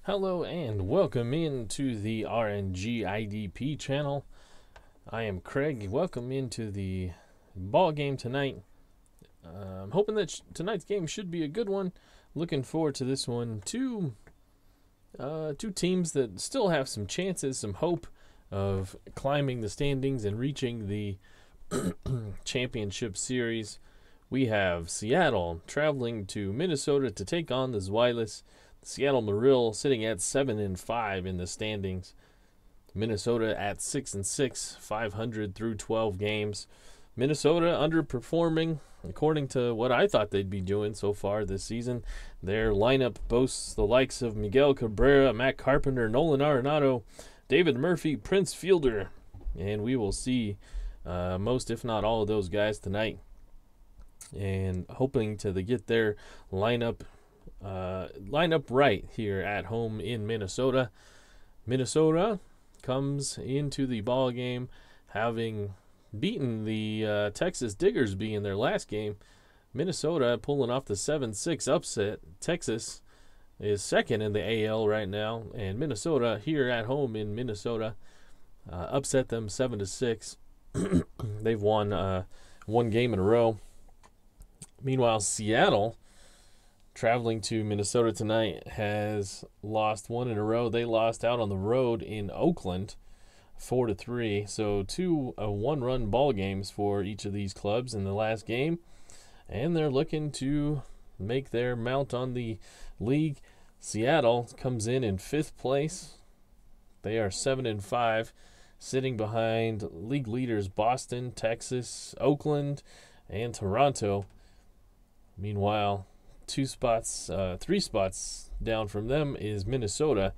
Hello and welcome into the RNGIDP channel. I am Craig. Welcome into the ball game tonight. I'm hoping that tonight's game should be a good one. Looking forward to this one. Two teams that still have some chances, some hope of climbing the standings and reaching the championship series. We have Seattle traveling to Minnesota to take on the Zweilous. Seattle Marill sitting at 7-5 in the standings. Minnesota at 6-6, 500 through 12 games. Minnesota underperforming according to what I thought they'd be doing so far this season. Their lineup boasts the likes of Miguel Cabrera, Matt Carpenter, Nolan Arenado, David Murphy, Prince Fielder, and we will see most, if not all, of those guys tonight. And hoping to get their lineup right here at home in Minnesota. Minnesota comes into the ball game having beaten the Texas Diggersby in their last game. Minnesota pulling off the 7-6 upset. Texas is second in the AL right now, and Minnesota here at home in Minnesota upset them 7-6. They've won one game in a row. Meanwhile, Seattle, traveling to Minnesota tonight, has lost one in a row. They lost out on the road in Oakland 4-3. So two one-run ball games for each of these clubs in the last game. And they're looking to make their mount on the league. Seattle comes in fifth place. They are 7-5, sitting behind league leaders Boston, Texas, Oakland, and Toronto. Meanwhile, three spots down from them is Minnesota.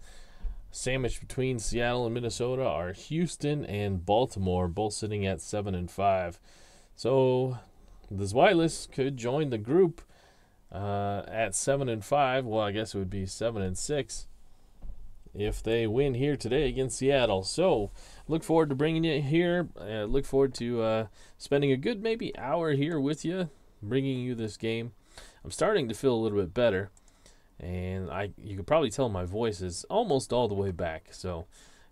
Sandwiched between Seattle and Minnesota are Houston and Baltimore, both sitting at 7-5. So the Zweilous could join the group at 7-5. Well, I guess it would be 7-6 if they win here today against Seattle. So look forward to bringing you here. Look forward to spending a good maybe hour here with you, bringing you this game. I'm starting to feel a little bit better, and you can probably tell my voice is almost all the way back. So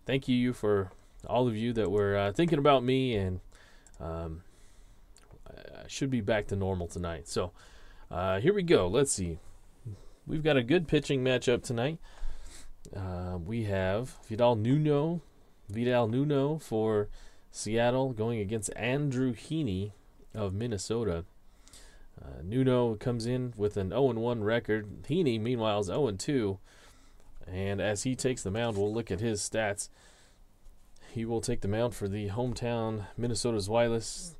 thank you for all of you that were thinking about me, and I should be back to normal tonight. So here we go. Let's see. We've got a good pitching matchup tonight. We have Vidal Nuno for Seattle going against Andrew Heaney of Minnesota. Nuno comes in with an 0-1 record. Heaney, meanwhile, is 0-2. And as he takes the mound, we'll look at his stats. He will take the mound for the hometown Minnesota Zweilous.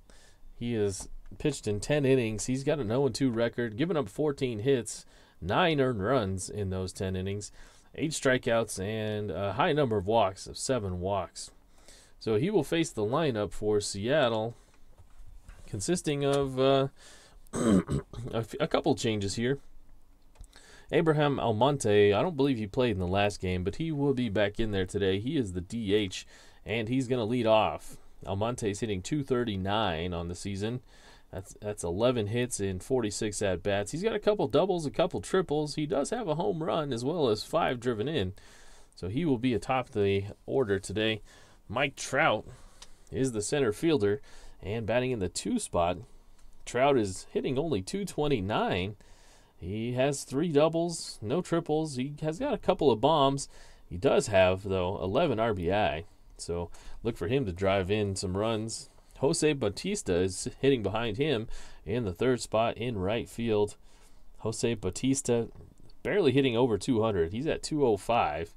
He has pitched in 10 innings. He's got an 0-2 record, given up 14 hits, 9 earned runs in those 10 innings, 8 strikeouts, and a high number of walks of 7 walks. So he will face the lineup for Seattle, consisting of a couple changes here. Abraham Almonte, I don't believe he played in the last game, but he will be back in there today. He is the DH, and he's going to lead off. Almonte's hitting .239 on the season. That's 11 hits in 46 at-bats. He's got a couple doubles, a couple triples. He does have a home run as well as 5 driven in. So he will be atop the order today. Mike Trout is the center fielder and batting in the 2 spot. Trout is hitting only .229. He has 3 doubles, no triples. He has got a couple of bombs. He does have, though, 11 RBI. So look for him to drive in some runs. Jose Bautista is hitting behind him in the 3rd spot in right field. Jose Bautista barely hitting over 200. He's at 205.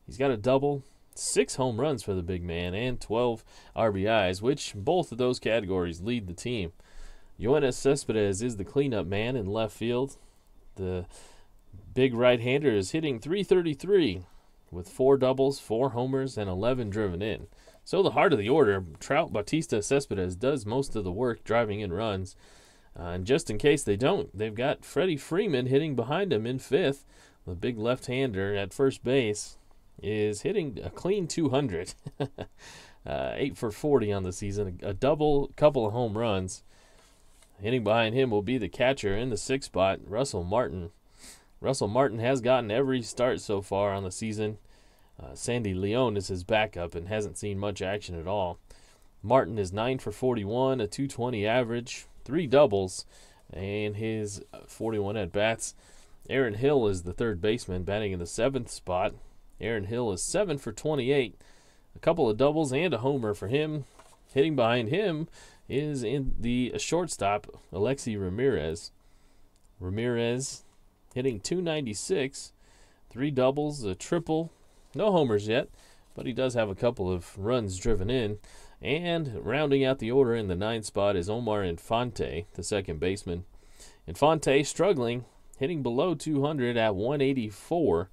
He's got a double, 6 home runs for the big man, and 12 RBIs, which both of those categories lead the team. Yoenis Cespedes is the cleanup man in left field. The big right-hander is hitting .333 with 4 doubles, 4 homers, and 11 driven in. So the heart of the order, Trout, Bautista, Cespedes, does most of the work driving in runs. And just in case they don't, they've got Freddie Freeman hitting behind him in 5th. The big left-hander at first base is hitting a clean 200. 8 for 40 on the season, a double, couple of home runs. Hitting behind him will be the catcher in the 6th spot, Russell Martin. Russell Martin has gotten every start so far on the season. Sandy Leon is his backup and hasn't seen much action at all. Martin is 9 for 41, a 220 average, 3 doubles, and his 41 at-bats. Aaron Hill is the third baseman, batting in the 7th spot. Aaron Hill is 7 for 28, a couple of doubles and a homer for him. Hitting behind him is in the shortstop, Alexi Ramirez. Ramirez hitting 296, 3 doubles, a triple, no homers yet, but he does have a couple of runs driven in. And rounding out the order in the 9th spot is Omar Infante, the second baseman. Infante struggling, hitting below 200 at 184,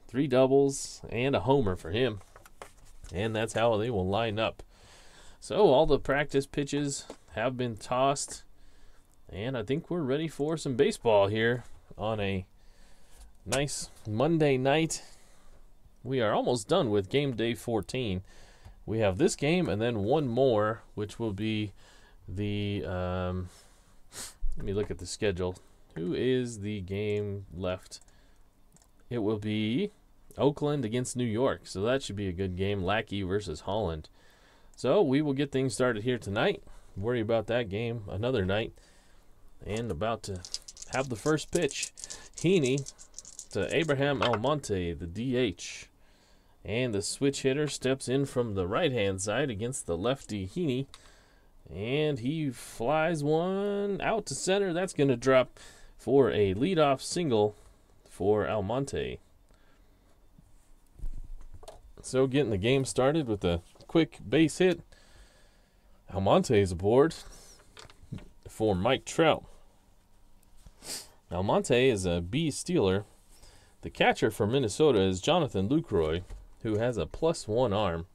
3 doubles and a homer for him. And that's how they will line up. So all the practice pitches have been tossed, and I think we're ready for some baseball here on a nice Monday night. We are almost done with game day 14. We have this game and then one more, which will be the, let me look at the schedule. Who is the game left? It will be Oakland against New York, so that should be a good game. Lackey versus Holland. So we will get things started here tonight. Worry about that game another night. And about to have the first pitch. Heaney to Abraham Almonte, the DH. And the switch hitter steps in from the right-hand side against the lefty Heaney. And he flies one out to center. That's going to drop for a leadoff single for Almonte. So getting the game started with a quick base hit. Almonte is aboard for Mike Trout. Almonte is a B stealer. The catcher for Minnesota is Jonathan Lucroy, who has a +1 arm.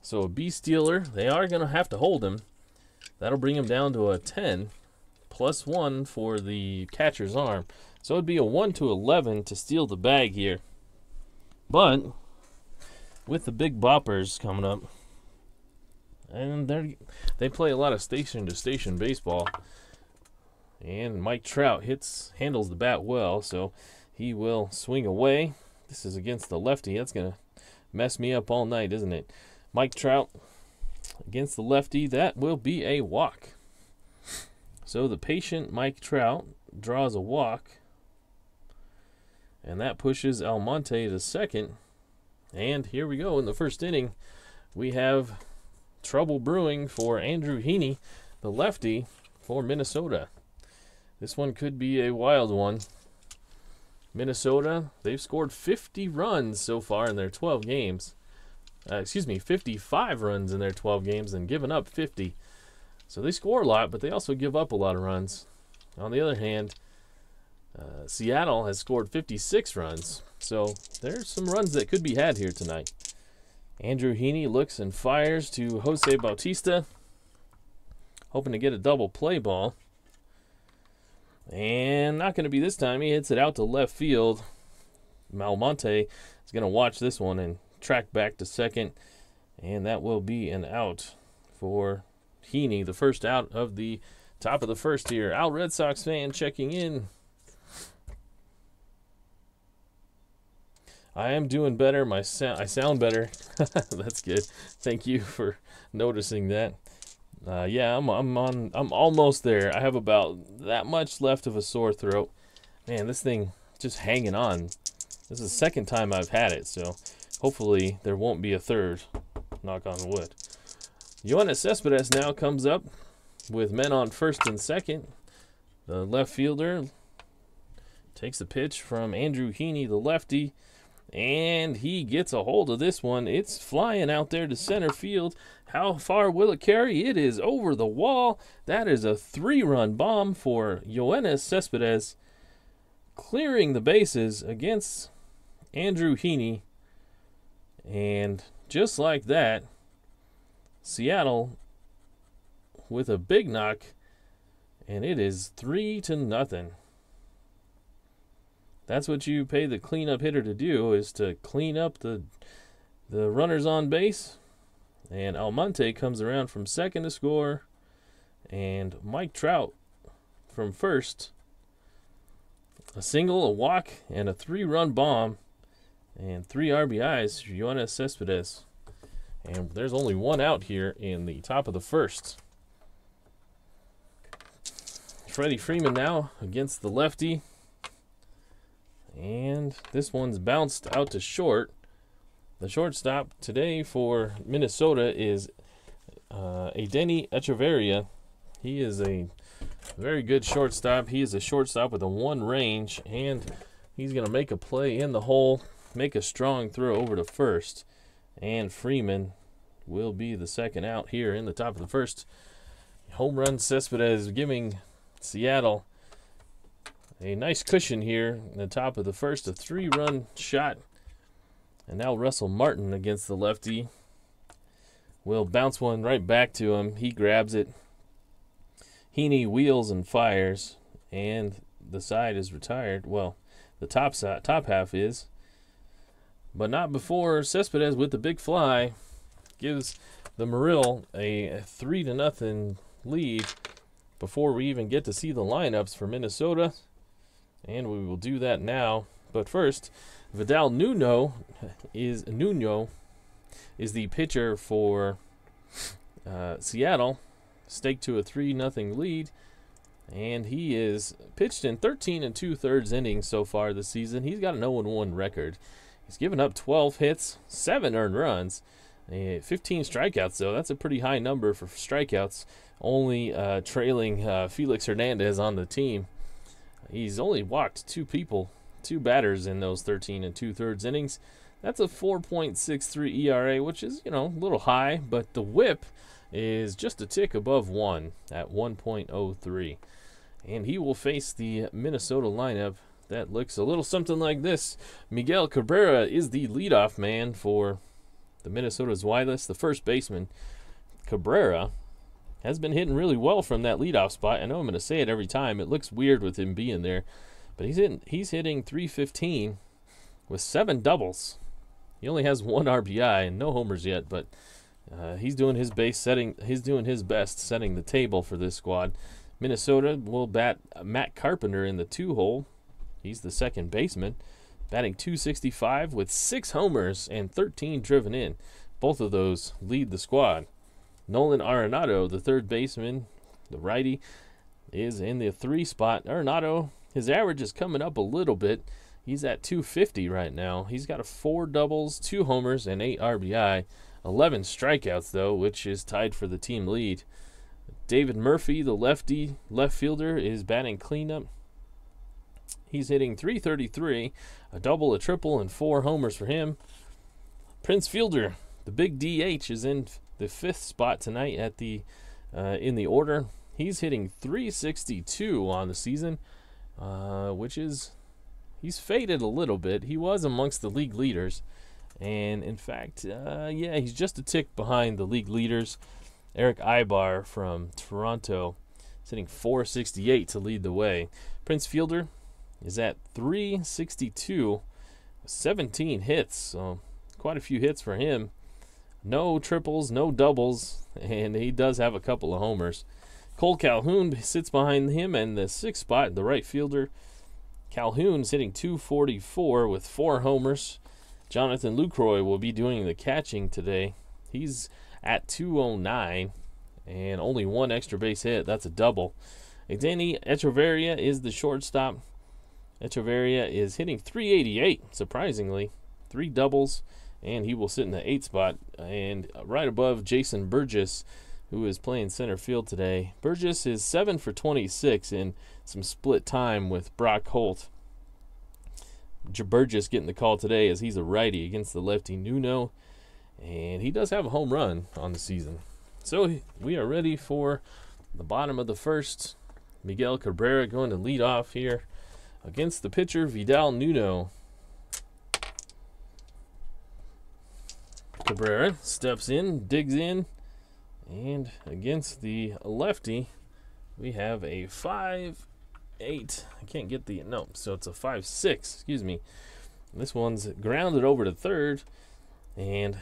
So a B stealer, they are going to have to hold him. That'll bring him down to a 10, +1 for the catcher's arm. So it'd be a 1 to 11 to steal the bag here. But with the big boppers coming up, and they play a lot of station-to-station baseball, and Mike Trout handles the bat well, so he will swing away. This is against the lefty. That's going to mess me up all night, isn't it? Mike Trout against the lefty. That will be a walk. So the patient Mike Trout draws a walk, and that pushes Almonte to second. And here we go in the first inning. We have trouble brewing for Andrew Heaney, the lefty for Minnesota. This one could be a wild one. Minnesota, they've scored 50 runs so far in their 12 games. 55 runs in their 12 games and given up 50. So they score a lot, but they also give up a lot of runs. On the other hand, Seattle has scored 56 runs. So there's some runs that could be had here tonight. Andrew Heaney looks and fires to Jose Bautista, hoping to get a double play ball. And not going to be this time. He hits it out to left field. Almonte is going to watch this one and track back to second. And that will be an out for Heaney, the first out of the top of the first here. Al Red Sox fan checking in. I am doing better. I sound better. That's good. Thank you for noticing that. Yeah, I'm almost there. I have about that much left of a sore throat. Man, this thing just hanging on. This is the second time I've had it, so hopefully there won't be a third. Knock on wood. Yoenis Cespedes now comes up with men on first and second. The left fielder takes the pitch from Andrew Heaney, the lefty, and he gets a hold of this one. It's flying out there to center field. How far will it carry? It is over the wall. That is a 3-run bomb for Yoenis Cespedes, clearing the bases against Andrew Heaney. And just like that, Seattle with a big knock, and it is 3-0. That's what you pay the cleanup hitter to do, is to clean up the runners on base. And Almonte comes around from second to score, and Mike Trout from first a single, a walk, and a 3-run bomb, and 3 RBIs for Yoenis Cespedes. And there's only one out here in the top of the first. Freddie Freeman now against the lefty. And this one's bounced out to short. The shortstop today for Minnesota is Adeiny Echeverria. He is a very good shortstop. He is a shortstop with a 1 range, and he's going to make a play in the hole, make a strong throw over to first. And Freeman will be the second out here in the top of the first. Home run Cespedes giving Seattle a nice cushion here in the top of the first, a 3-run shot. And now Russell Martin against the lefty will bounce one right back to him. He grabs it. Heaney wheels and fires, and the side is retired. Well, the top half is, but not before Cespedes with the big fly gives the Marill a 3-0 lead before we even get to see the lineups for Minnesota, and we will do that now. But first, Vidal Nuno is the pitcher for Seattle, staked to a 3-0 lead, and he is pitched in 13 2/3 innings so far this season. He's got an 0-1 record. He's given up 12 hits, 7 earned runs, 15 strikeouts, though. That's a pretty high number for strikeouts, only trailing Felix Hernandez on the team. He's only walked 2 batters in those 13 2/3 innings. That's a 4.63 ERA, which is, a little high, but the whip is just a tick above 1 at 1.03. And he will face the Minnesota lineup that looks a little something like this. Miguel Cabrera is the leadoff man for the Minnesota's Wireless, the first baseman. Cabrera has been hitting really well from that leadoff spot. I know I'm going to say it every time. It looks weird with him being there. But he's hitting .315 with 7 doubles. He only has 1 RBI and no homers yet, but he's doing his best setting the table for this squad. Minnesota will bat Matt Carpenter in the 2-hole. He's the second baseman, batting .265 with 6 homers and 13 driven in. Both of those lead the squad. Nolan Arenado, the third baseman, the righty, is in the 3 spot. Arenado, his average is coming up a little bit. He's at .250 right now. He's got 4 doubles, 2 homers, and 8 RBI. 11 strikeouts, though, which is tied for the team lead. David Murphy, the lefty left fielder, is batting cleanup. He's hitting .333, a double, a triple, and 4 homers for him. Prince Fielder, the big DH, is in the 5th spot tonight at the in the order. He's hitting .362 on the season, which is, he's faded a little bit. He was amongst the league leaders, and in fact, he's just a tick behind the league leaders. Eric Ibar from Toronto is hitting .468 to lead the way. Prince Fielder is at .362, 17 hits, so quite a few hits for him. No triples, no doubles, and he does have a couple of homers. Cole Calhoun sits behind him in the 6th spot, the right fielder. Calhoun's hitting .244 with 4 homers. Jonathan Lucroy will be doing the catching today. He's at .209 and only 1 extra base hit. That's a double. Adeiny Echeverria is the shortstop. Echeverria is hitting .388, surprisingly. 3 doubles, and he will sit in the 8th spot. And right above Jason Burgess, who is playing center field today. Burgess is 7 for 26 in some split time with Brock Holt. Burgess getting the call today as he's a righty against the lefty Nuno. And he does have a home run on the season. So we are ready for the bottom of the first. Miguel Cabrera going to lead off here against the pitcher Vidal Nuno. Cabrera steps in, digs in, and against the lefty, we have a 5-8. I can't get the, no, so it's a 5-6, excuse me. This one's grounded over to third, and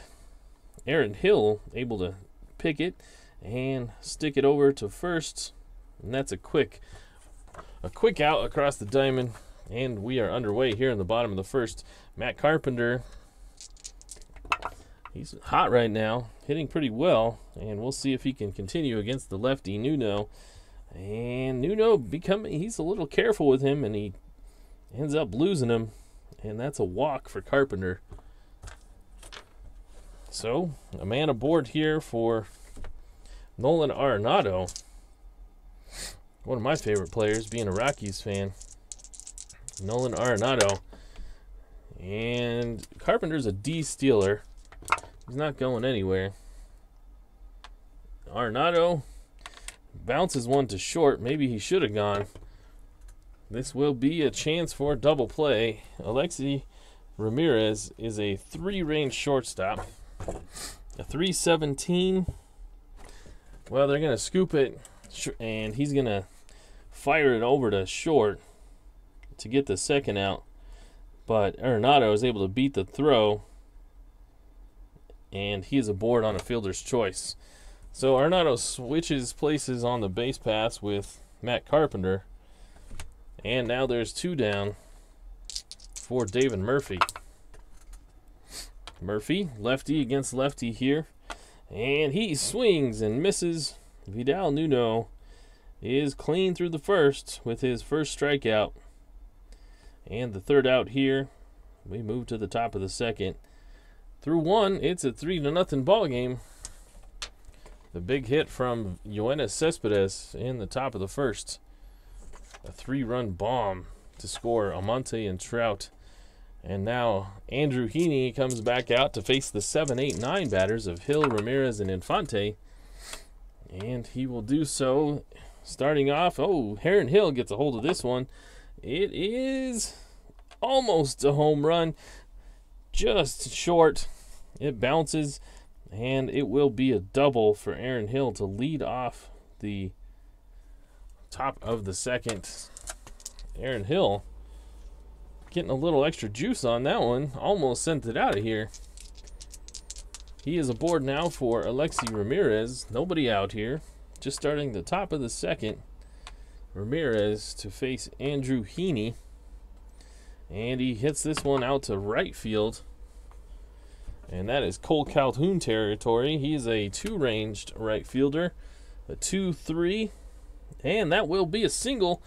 Aaron Hill able to pick it and stick it over to first, and that's a quick out across the diamond And we are underway here in the bottom of the first. Matt Carpenter, he's hot right now, hitting pretty well, and we'll see if he can continue against the lefty Nuno. And Nuno he's a little careful with him, and he ends up losing him, and that's a walk for Carpenter. So, a man aboard here for Nolan Arenado, one of my favorite players, being a Rockies fan. Nolan Arenado. And Carpenter's a D stealer. He's not going anywhere. Arenado bounces one to short. Maybe he should have gone. This will be a chance for double play. Alexi Ramirez is a 3-range shortstop. A 317. Well, they're going to scoop it, and he's going to fire it over to short to get the second out. But Arenado is able to beat the throw, and he is aboard on a fielder's choice. So Arenado switches places on the base pass with Matt Carpenter. And now there's 2 down for David Murphy. Murphy, lefty against lefty here. And he swings and misses. Vidal Nuno is clean through the first with his first strikeout. And the third out here. We move to the top of the second. Through 1, it's a 3-0 ball game. The big hit from Yoenis Cespedes in the top of the first. A 3-run bomb to score Almonte and Trout. And now Andrew Heaney comes back out to face the 7, 8, 9 batters of Hill, Ramirez, and Infante. And he will do so starting off. Oh, Heron Hill gets a hold of this one. It is almost a home run. Just short. It bounces, and it will be a double for Aaron Hill to lead off the top of the second. Aaron Hill getting a little extra juice on that one. Almost sent it out of here. He is aboard now for Alexi Ramirez. Nobody out here. Just starting the top of the second. Ramirez to face Andrew Heaney. And he hits this one out to right field. And that is Cole Calhoun territory. He is a 2-ranged right fielder. A 2-3. And that will be a single.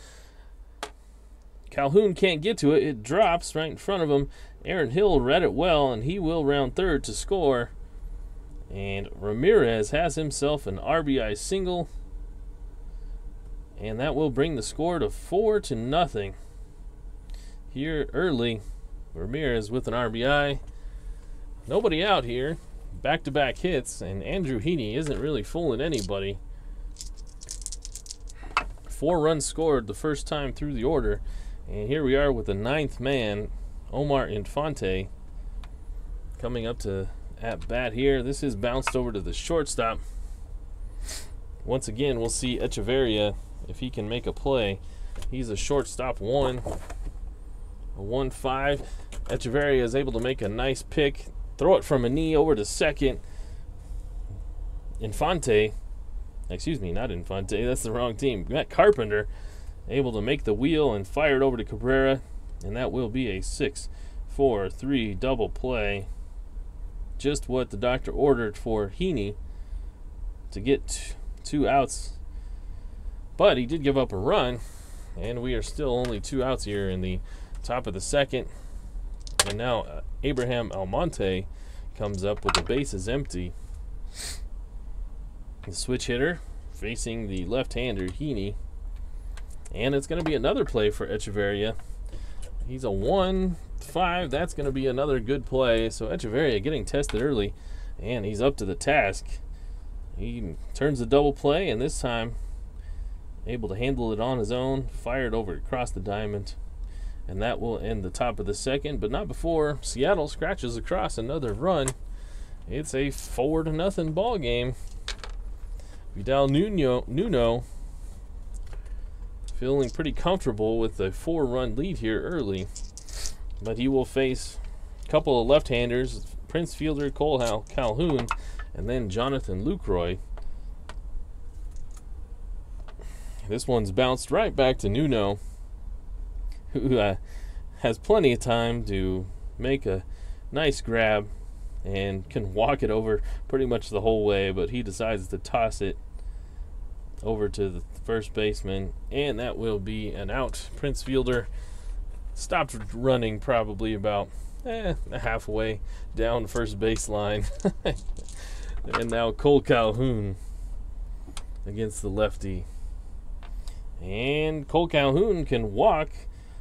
Calhoun can't get to it. It drops right in front of him. Aaron Hill read it well, and he will round third to score. And Ramirez has himself an RBI single. And that will bring the score to 4-0. Here early, Ramirez with an RBI. Nobody out here. Back-to-back hits, and Andrew Heaney isn't really fooling anybody. 4 runs scored the first time through the order. And here we are with the 9th man, Omar Infante, coming up to at bat here. This is bounced over to the shortstop. Once again, we'll see Echeverria if he can make a play. He's a shortstop 1. A 1-5. Echeverria is able to make a nice pick. Throw it from a knee over to second. Infante, excuse me, not Infante, that's the wrong team. Matt Carpenter able to make the wheel and fire it over to Cabrera. And that will be a 6-4-3 double play. Just what the doctor ordered for Heaney to get 2 outs. But he did give up a run. And we are still only 2 outs here in the top of the second. And now Abraham Almonte comes up with the bases empty. The switch hitter facing the left-hander Heaney. And it's going to be another play for Echeverria. He's a 1-5. That's going to be another good play. So Echeverria getting tested early, and he's up to the task. He turns the double play, and this time able to handle it on his own. Fired over across the diamond. And that will end the top of the second, but not before Seattle scratches across another run. It's a 4-0 ball game. Vidal Nuno feeling pretty comfortable with a 4-run lead here early. But he will face a couple of left-handers, Prince Fielder, Cole Calhoun, and then Jonathan Lucroy. This one's bounced right back to Nuno. who has plenty of time to make a nice grab and can walk it over pretty much the whole way, but he decides to toss it over to the first baseman, and that will be an out. Prince Fielder stopped running probably about halfway down first baseline. And now Cole Calhoun against the lefty. And Cole Calhoun can walk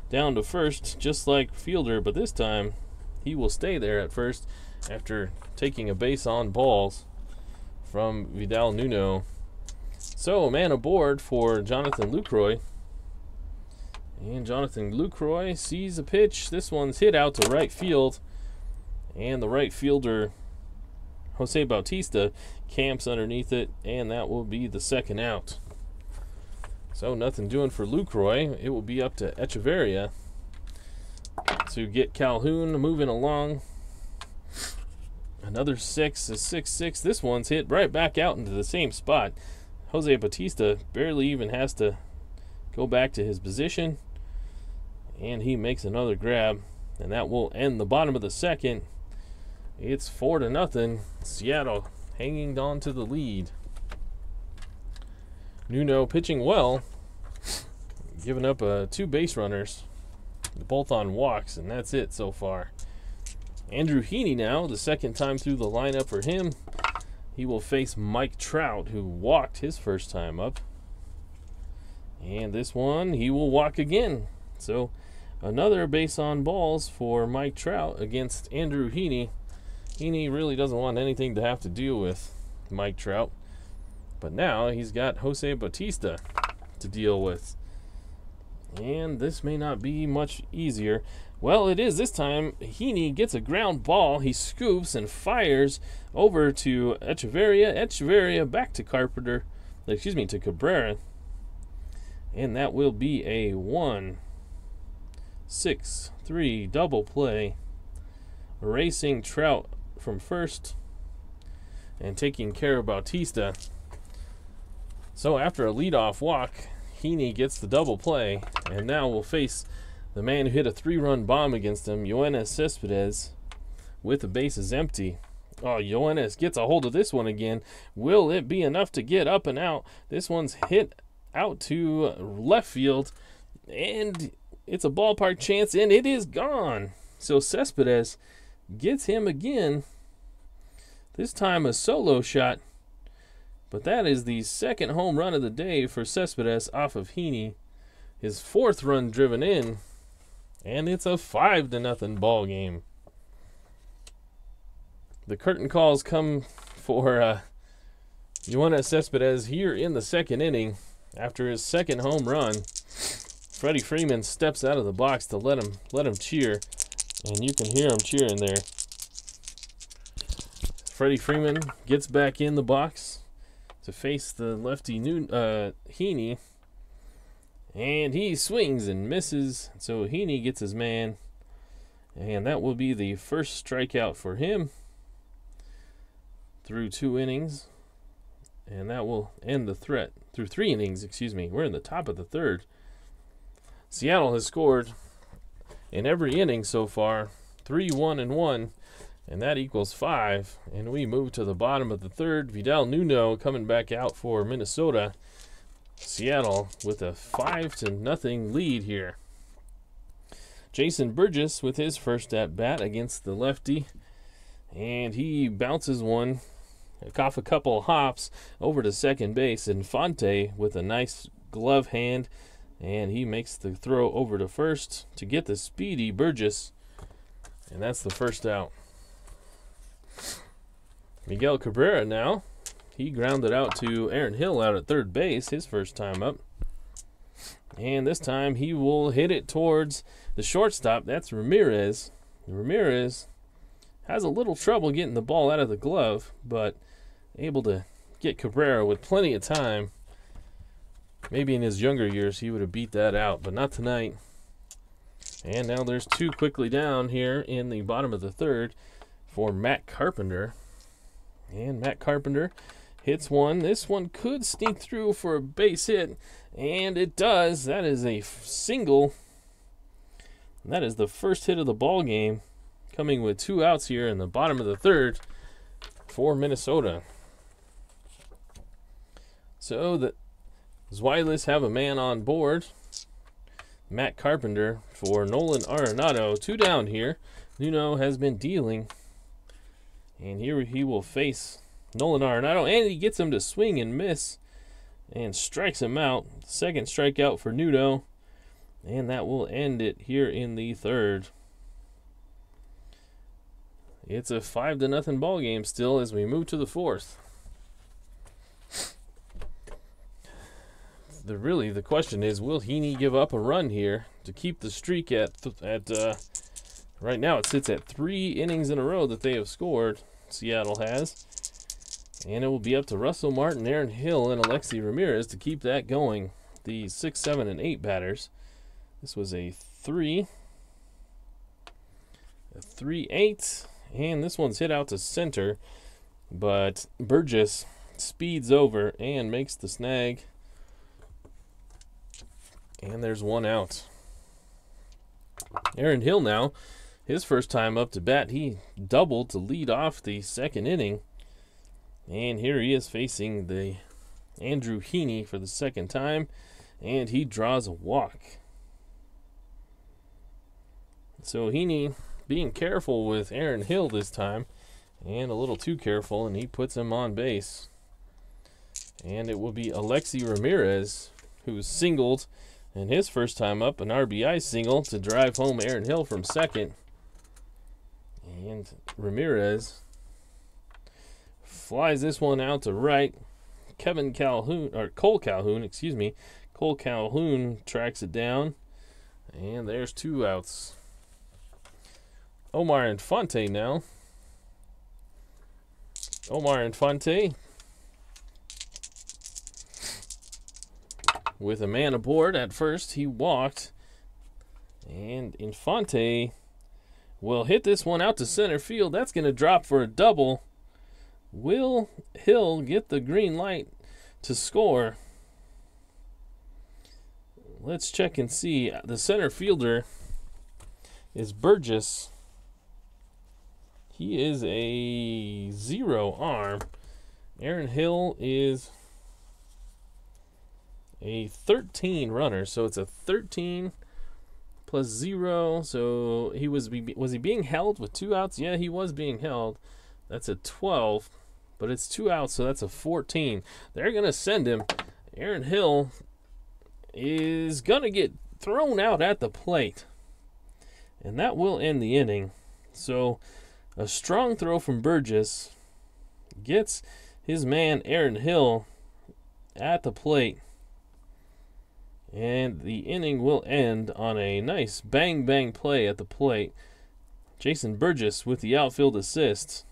down to first just like Fielder, but this time he will stay there at first after taking a base on balls from Vidal Nuno. So, man aboard for Jonathan Lucroy. And Jonathan Lucroy sees a pitch. This one's hit out to right field. And the right fielder, Jose Bautista, camps underneath it. And that will be the second out. So, nothing doing for Lucroy. It will be up to Echeverria to get Calhoun moving along. Another 6, a 6-6. This one's hit right back out into the same spot. Jose Bautista barely even has to go back to his position. And he makes another grab. And that will end the bottom of the second. It's 4-0. Seattle hanging on to the lead. Nuno pitching well. Giving up 2 base runners. Both on walks, and that's it so far. Andrew Heaney now, the second time through the lineup for him. He will face Mike Trout, who walked his first time up. And this one, he will walk again. So, another base on balls for Mike Trout against Andrew Heaney. Heaney really doesn't want anything to have to deal with Mike Trout. But now he's got Jose Bautista to deal with. And this may not be much easier. Well, it is this time. Heaney gets a ground ball. He scoops and fires over to Echeverria. Echeverria back to to Cabrera. And that will be a 1-6-3 double play. Erasing Trout from first and taking care of Bautista. So after a leadoff walk, Heaney gets the double play, and now we'll face the man who hit a 3-run bomb against him, Yoenis Cespedes, with the bases empty. Oh, Yoenis gets a hold of this one again. Will it be enough to get up and out? This one's hit out to left field, and it's a ballpark chance, and it is gone. So Cespedes gets him again. This time a solo shot. But that is the second home run of the day for Cespedes off of Heaney. His 4th run driven in. And it's a 5-0 ball game. The curtain calls come for Yoenis Cespedes here in the second inning. After his second home run, Freddie Freeman steps out of the box to let him cheer. And you can hear him cheering there. Freddie Freeman gets back in the box to face the lefty Heaney, and he swings and misses, so Heaney gets his man, and that will be the first strikeout for him through 2 innings, and that will end the threat through 3 innings. We're in the top of the 3rd. Seattle has scored in every inning so far, 3-1-1. And that equals 5. And we move to the bottom of the 3rd. Vidal Nuno coming back out for Minnesota. Seattle with a 5-0 lead here. Jason Burgess with his first at-bat against the lefty. And he bounces one off a couple hops over to second base. Infante with a nice glove hand. And he makes the throw over to first to get the speedy Burgess. And that's the first out. Miguel Cabrera now. He grounded out to Aaron Hill out at third base, his first time up. And this time he will hit it towards the shortstop. That's Ramirez. Ramirez has a little trouble getting the ball out of the glove, but able to get Cabrera with plenty of time. Maybe in his younger years he would have beat that out, but not tonight. And now there's 2 quickly down here in the bottom of the 3rd for Matt Carpenter. And Matt Carpenter hits one. This one could sneak through for a base hit, and it does. That is a single And that is the first hit of the ball game, coming with 2 outs here in the bottom of the third for Minnesota. So the Zweilis have a man on board. Matt Carpenter for Nolan Arenado. 2 down here. Nuno has been dealing. And here he will face Nolan Arenado. And he gets him to swing and miss. And strikes him out. Second strikeout for Nuno. And that will end it here in the third. It's a 5-0 ball game still as we move to the fourth. The question is, will Heaney give up a run here to keep the streak at right now it sits at 3 innings in a row that they have scored, Seattle has. And it will be up to Russell Martin, Aaron Hill, and Alexi Ramirez to keep that going. The 6, 7, and 8 batters. This was a 3, 8, and this one's hit out to center, but Burgess speeds over and makes the snag. And there's 1 out. Aaron Hill now, his first time up to bat, he doubled to lead off the second inning. And here he is facing the Andrew Heaney for the second time, and he draws a walk. So Heaney being careful with Aaron Hill this time, and a little too careful, and he puts him on base. And it will be Alexi Ramirez who singled, and his first time up, an RBI single to drive home Aaron Hill from second. And Ramirez flies this one out to right. Cole Calhoun, Cole Calhoun tracks it down, and there's 2 outs. Omar Infante now. Omar Infante with a man aboard at first. He walked, and Infante will hit this one out to center field. That's going to drop for a double. Will Hill get the green light to score? Let's check and see. The center fielder is Burgess. He is a 0 arm. Aaron Hill is a 13 runner, so it's a 13 plus 0. So was he being held with 2 outs? Yeah, he was being held. That's a 12, but it's 2 outs, so that's a 14. They're going to send him. Aaron Hill is going to get thrown out at the plate, and that will end the inning. So a strong throw from Burgess gets his man Aaron Hill at the plate, and the inning will end on a nice bang-bang play at the plate. Jason Burgess with the outfield assist.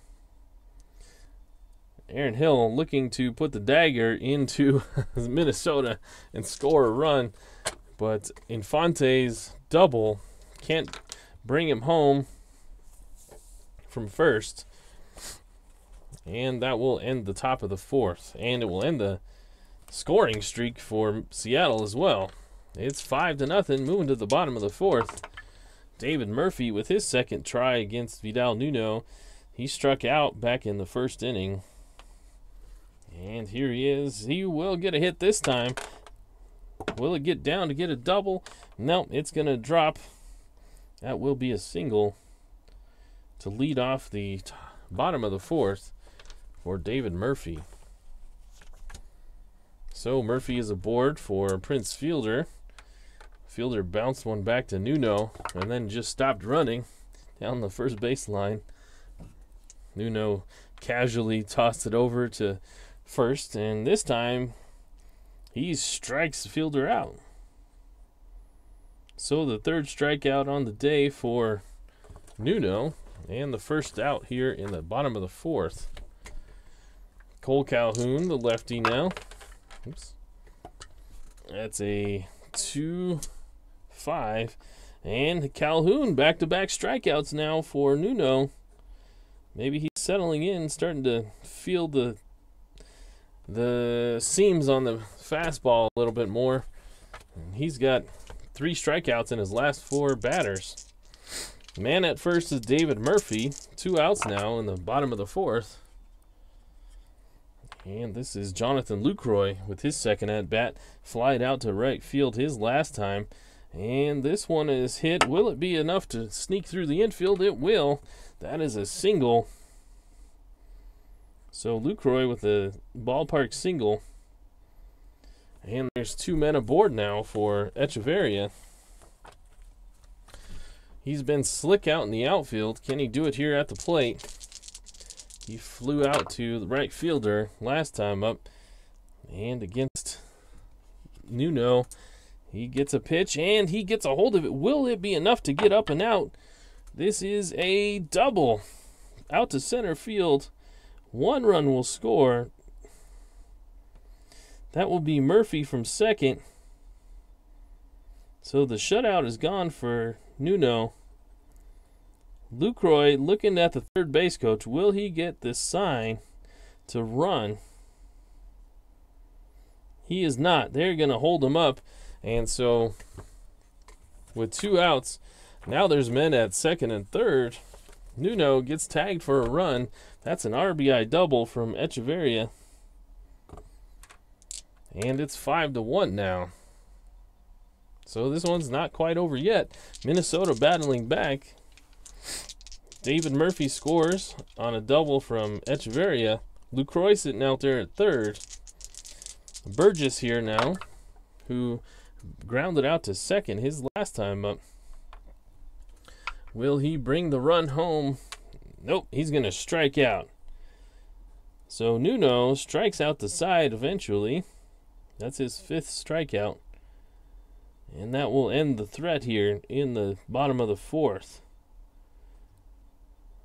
Aaron Hill looking to put the dagger into Minnesota and score a run, but Infante's double can't bring him home from first, and that will end the top of the fourth, and it will end the scoring streak for Seattle as well. It's 5-0, moving to the bottom of the fourth. David Murphy with his second try against Vidal Nuno. He struck out back in the first inning, and here he is. He will get a hit this time. Will it get down to get a double? No, it's going to drop. That will be a single to lead off the bottom of the fourth for David Murphy. So Murphy is aboard for Prince Fielder. Fielder bounced one back to Nuno and then just stopped running down the first baseline. Nuno casually tossed it over to first, and this time he strikes Fielder out. So the third strikeout on the day for Nuno, and the first out here in the bottom of the fourth. Cole Calhoun, the lefty now. Oops. That's a 2-5. And Calhoun back-to-back strikeouts now for Nuno. Maybe he's settling in, starting to feel the seams on the fastball a little bit more. And he's got 3 strikeouts in his last 4 batters. Man at first is David Murphy. 2 outs now in the bottom of the 4th. And this is Jonathan Lucroy with his second at-bat. Flied out to right field his last time. And this one is hit. Will it be enough to sneak through the infield? It will. That is a single. So Lucroy with a ballpark single. And there's 2 men aboard now for Echeverria. He's been slick out in the outfield. Can he do it here at the plate? He flew out to the right fielder last time up. And against Nuno, he gets a pitch and he gets a hold of it. Will it be enough to get up and out? This is a double. Out to center field. 1 run will score. That will be Murphy from second. So the shutout is gone for Nuno. Lucroy looking at the third base coach. Will he get this sign to run? He is not. They're going to hold him up. And so with 2 outs, now there's men at second and third. Nuno gets tagged for a run. That's an RBI double from Echeverria. And it's 5-1 now. So this one's not quite over yet. Minnesota battling back. David Murphy scores on a double from Echeverria. Lucroy sitting out there at third. Burgess here now, who grounded out to second his last time up. Will he bring the run home? Nope, he's going to strike out. So Nuno strikes out the side eventually. That's his 5th strikeout. And that will end the threat here in the bottom of the 4th.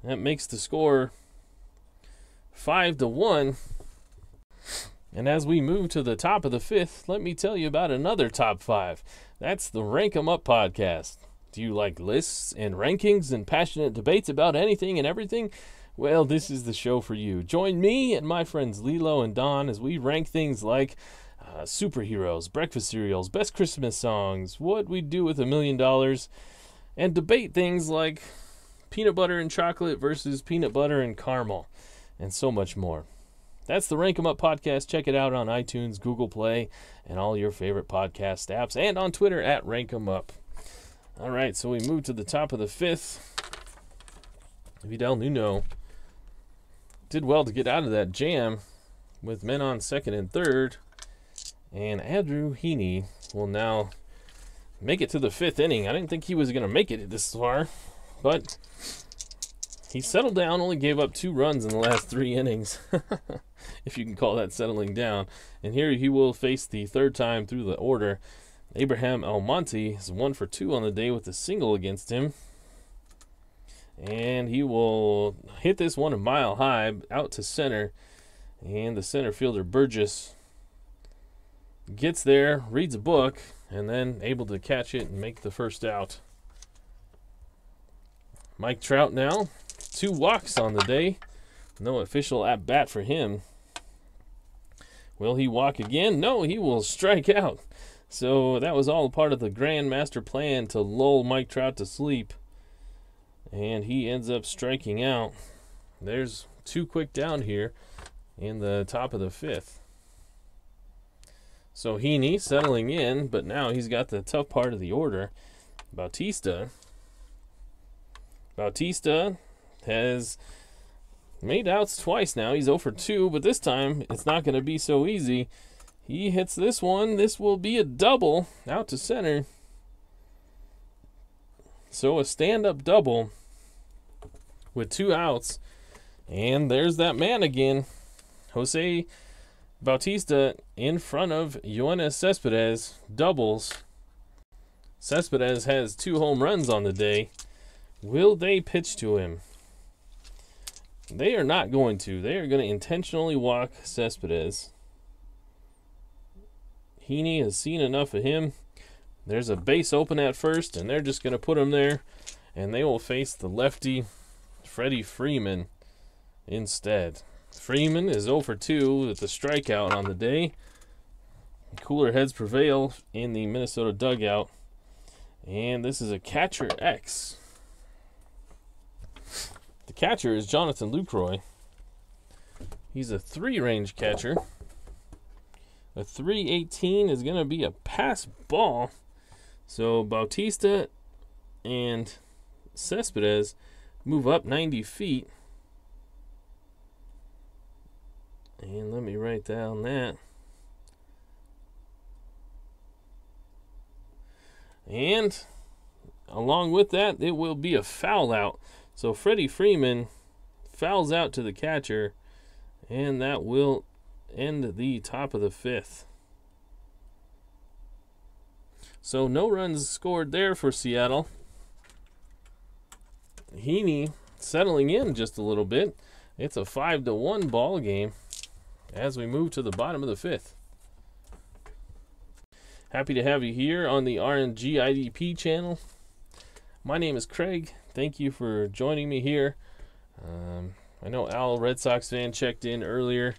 That makes the score 5-1. And as we move to the top of the 5th, let me tell you about another top 5. That's the Rank 'em Up podcast. Do you like lists and rankings and passionate debates about anything and everything? Well, this is the show for you. Join me and my friends Lilo and Don as we rank things like superheroes, breakfast cereals, best Christmas songs, what we'd do with $1 million, and debate things like peanut butter and chocolate versus peanut butter and caramel, and so much more. That's the Rank 'em Up podcast. Check it out on iTunes, Google Play, and all your favorite podcast apps, and on Twitter at Rank 'em Up. All right, so we move to the top of the 5th. Vidal Nuno did well to get out of that jam with men on second and third. And Andrew Heaney will now make it to the 5th inning. I didn't think he was going to make it this far, but he settled down, only gave up 2 runs in the last 3 innings, if you can call that settling down. And here he will face the 3rd time through the order. Abraham Almonte is 1 for 2 on the day with a single against him. And he will hit this one a mile high out to center. And the center fielder Burgess gets there, reads a book, and then able to catch it and make the first out. Mike Trout now, 2 walks on the day. No official at-bat for him. Will he walk again? No, he will strike out. So that was all part of the grand master plan to lull Mike Trout to sleep. And he ends up striking out. There's 2 quick down here in the top of the 5th. So Heaney settling in, but now he's got the tough part of the order. Bautista has made outs twice now. He's 0 for 2, but this time it's not going to be so easy. He hits this one. This will be a double out to center. So a stand-up double with 2 outs. And there's that man again. Jose Bautista in front of Yoenis Cespedes, doubles. Cespedes has 2 home runs on the day. Will they pitch to him? They are not going to. They are going to intentionally walk Cespedes. Heaney has seen enough of him. There's a base open at first, and they're just going to put him there. And they will face the lefty, Freddie Freeman, instead. Freeman is 0 for 2 with a strikeout on the day. Cooler heads prevail in the Minnesota dugout. And this is a catcher X. The catcher is Jonathan Lucroy. He's a 3-range catcher. A 318 is going to be a pass ball. So Bautista and Cespedes move up 90 feet. And let me write down that. And along with that, it will be a foul out. So Freddie Freeman fouls out to the catcher, and that will end the top of the 5th. So no runs scored there for Seattle. Heaney settling in just a little bit. It's a 5-1 ball game as we move to the bottom of the 5th. Happy to have you here on the RNGIDP channel. My name is Craig. Thank you for joining me here. I know Al, Red Sox fan, checked in earlier,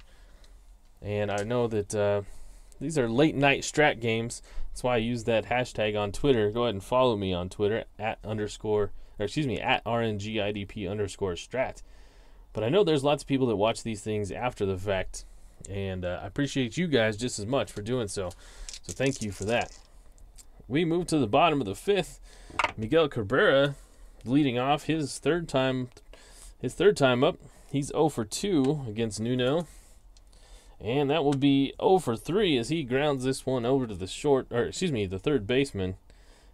and I know that these are late night strat games. That's why I use that hashtag on Twitter. Go ahead and follow me on Twitter at RNGIDP_strat. But I know there's lots of people that watch these things after the fact, and I appreciate you guys just as much for doing so. So thank you for that. We move to the bottom of the 5th. Miguel Cabrera leading off his third time up. He's 0 for 2 against Nuno. And that will be 0 for 3 as he grounds this one over to the the third baseman.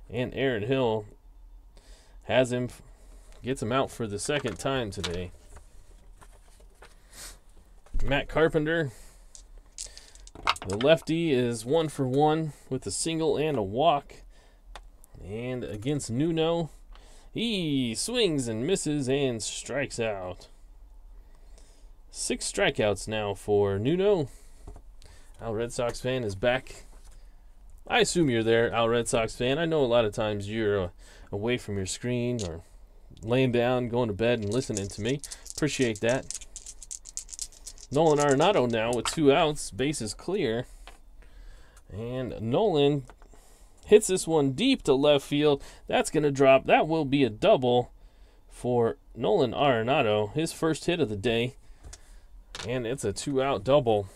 And Aaron Hill gets him out for the second time today. Matt Carpenter, the lefty, is 1 for 1 with a single and a walk. And against Nuno, he swings and misses and strikes out. 6 strikeouts now for Nuno. Al Red Sox fan is back. I assume you're there, Al Red Sox fan. I know a lot of times you're away from your screen or laying down, going to bed, and listening to me. Appreciate that. Nolan Arenado now with 2 outs. Base is clear. And Nolan hits this one deep to left field. That's going to drop. That will be a double for Nolan Arenado, his first hit of the day. And it's a 2-out double.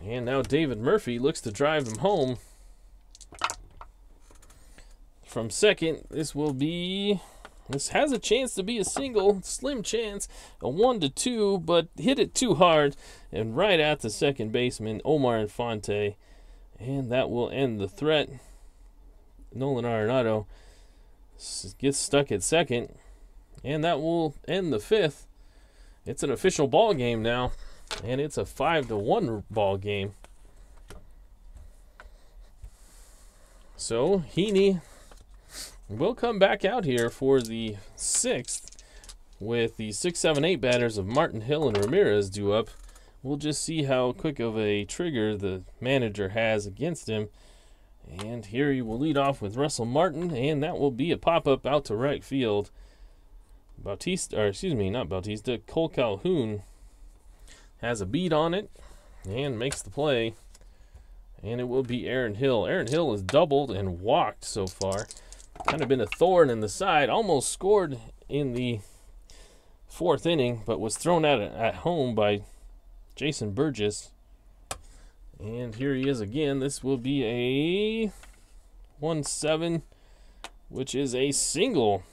And now David Murphy looks to drive him home. From second, this has a chance to be a single, slim chance, a 1-2, but hit it too hard and right at the second baseman, Omar Infante. And that will end the threat. Nolan Arenado gets stuck at second, and that will end the 5th. It's an official ball game now, and it's a 5-1 ball game. So Heaney will come back out here for the 6th with the 6, 7, 8 batters of Martin, Hill, and Ramirez due up. We'll just see how quick of a trigger the manager has against him. And here he will lead off with Russell Martin, and that will be a pop-up out to right field. Cole Calhoun has a beat on it and makes the play. And it will be Aaron Hill. Aaron Hill has doubled and walked so far. Kind of been a thorn in the side. Almost scored in the 4th inning, but was thrown out at home by Jason Burgess. And here he is again. This will be a 1-7, which is a single.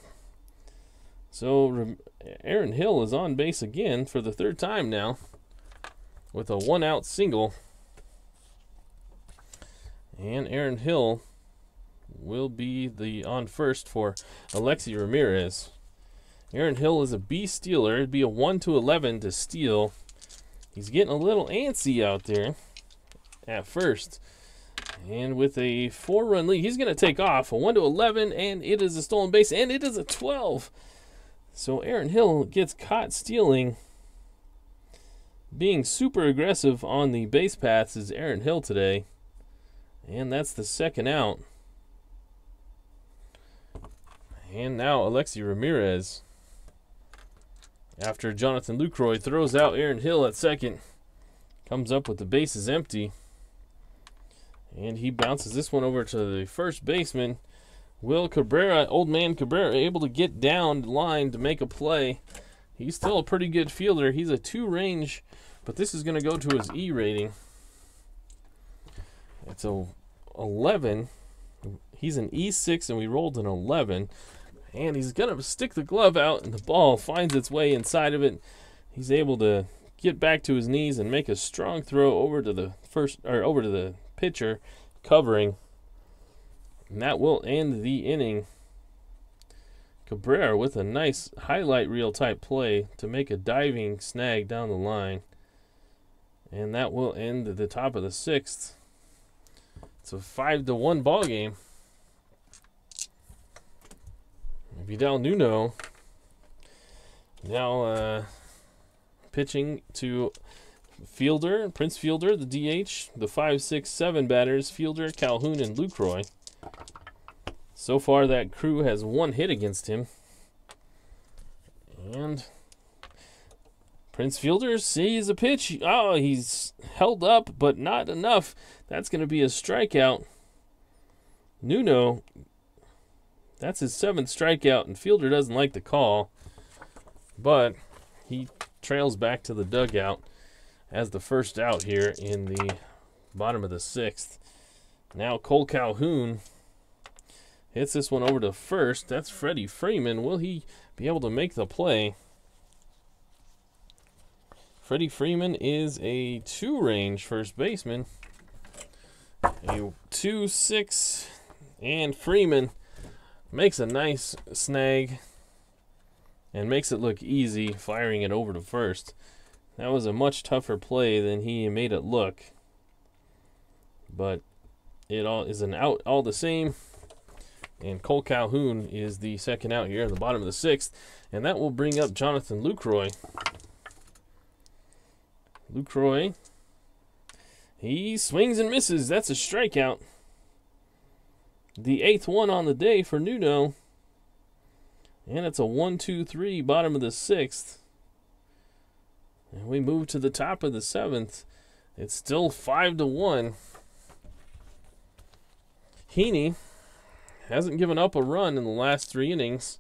So Aaron Hill is on base again for the 3rd time now with a 1-out single. And Aaron Hill will be on first for Alexi Ramirez. Aaron Hill is a B stealer. It'd be a 1-11 to steal. He's getting a little antsy out there at first. And with a 4-run lead, he's going to take off. A 1-11, and it is a stolen base, and it is a 12. So Aaron Hill gets caught stealing. Being super aggressive on the base paths is Aaron Hill today. And that's the 2nd out. And now Alexi Ramirez, after Jonathan Lucroy throws out Aaron Hill at second, comes up with the bases empty. And he bounces this one over to the first baseman. Will Cabrera, old man Cabrera, able to get down the line to make a play. He's still a pretty good fielder. He's a 2 range, but this is going to go to his E rating. It's a 11. He's an E6, and we rolled an 11. And he's going to stick the glove out, and the ball finds its way inside of it. He's able to get back to his knees and make a strong throw over to the pitcher, covering. And that will end the inning. Cabrera with a nice highlight reel type play to make a diving snag down the line. And that will end the top of the 6th. It's a 5-1 ball game. Vidal Nuno now pitching to Prince Fielder, the DH, the 5, 6, 7 batters, Fielder, Calhoun, and Lucroy. So far, that crew has 1 hit against him. And Prince Fielder sees a pitch. Oh, he's held up, but not enough. That's going to be a strikeout. Nuno, that's his 7th strikeout, and Fielder doesn't like the call. But he trails back to the dugout as the first out here in the bottom of the 6th. Now Cole Calhoun hits this one over to first. That's Freddie Freeman. Will he be able to make the play? Freddie Freeman is a 2 range first baseman. A 2, 6, and Freeman makes a nice snag and makes it look easy, firing it over to first. That was a much tougher play than he made it look. But it all is an out all the same. And Cole Calhoun is the second out here at the bottom of the 6th. And that will bring up Jonathan Lucroy. Lucroy, he swings and misses. That's a strikeout. The 8th one on the day for Nuno. And it's a 1, 2, 3, bottom of the 6th. And we move to the top of the 7th. It's still 5-1. Heaney hasn't given up a run in the last 3 innings.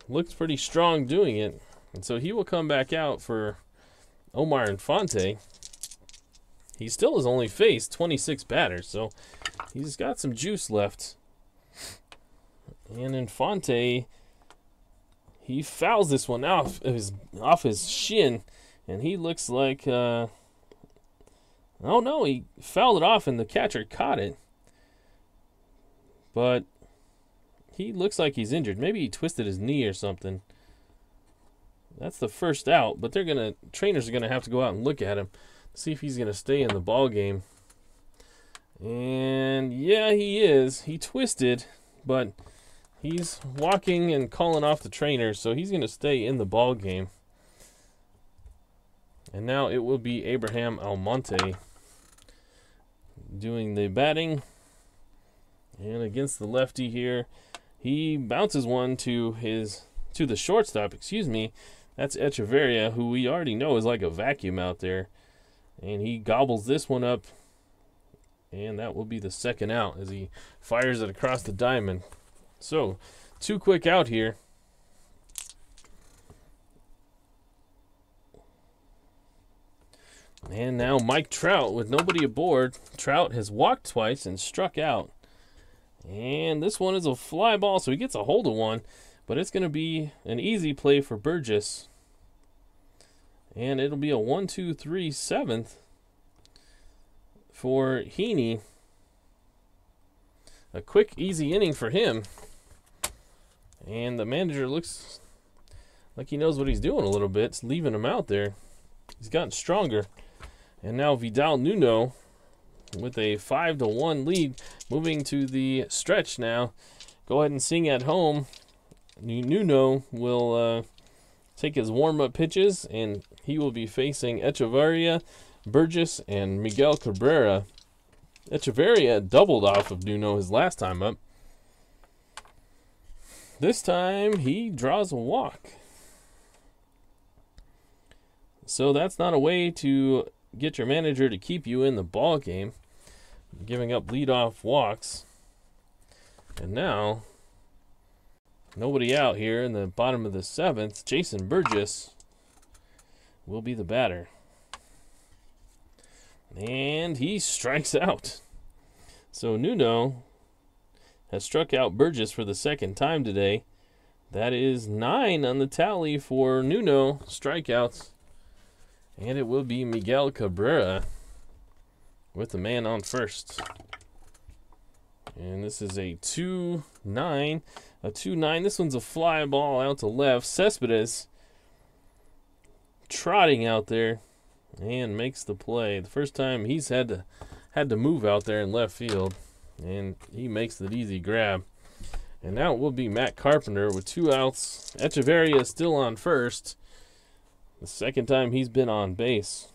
Looks pretty strong doing it. And so he will come back out for Omar Infante. He still has only faced 26 batters, so he's got some juice left. And Infante, he fouls this one off his shin, and he looks like, oh no, he fouled it off and the catcher caught it. But he looks like he's injured. Maybe he twisted his knee or something. That's the first out, but trainers are gonna have to go out and look at him, see if he's gonna stay in the ball game. And yeah, he is. He twisted, but he's walking and calling off the trainers, so he's gonna stay in the ball game. And now it will be Abraham Almonte doing the batting. And against the lefty here, he bounces one to the shortstop, That's Echeverria, who we already know is like a vacuum out there. And he gobbles this one up. And that will be the second out as he fires it across the diamond. So, 2 quick out here. And now Mike Trout with nobody aboard. Trout has walked twice and struck out. And this one is a fly ball, so he gets a hold of one. But it's going to be an easy play for Burgess. And it'll be a 1, 2, 3, 7th for Heaney. A quick, easy inning for him. And the manager looks like he knows what he's doing a little bit. It's leaving him out there. He's gotten stronger. And now Vidal Nuno with a 5-1 lead, moving to the stretch now. Go ahead and sing at home. Nuno will take his warm-up pitches, and he will be facing Echeverria, Burgess, and Miguel Cabrera. Echeverria doubled off of Nuno his last time up. This time he draws a walk. So that's not a way to get your manager to keep you in the ball game. giving up leadoff walks. And now, nobody out here in the bottom of the 7th. Jason Burgess will be the batter. And he strikes out. So Nuno has struck out Burgess for the 2nd time today. That is 9 on the tally for Nuno strikeouts. And it will be Miguel Cabrera with the man on first. And this is a 2-9. A 2-9. This one's a fly ball out to left. Cespedes trotting out there and makes the play. The first time he's had to move out there in left field. And he makes the easy grab. And now it will be Matt Carpenter with 2 outs. Echeverria still on first. The 2nd time he's been on base.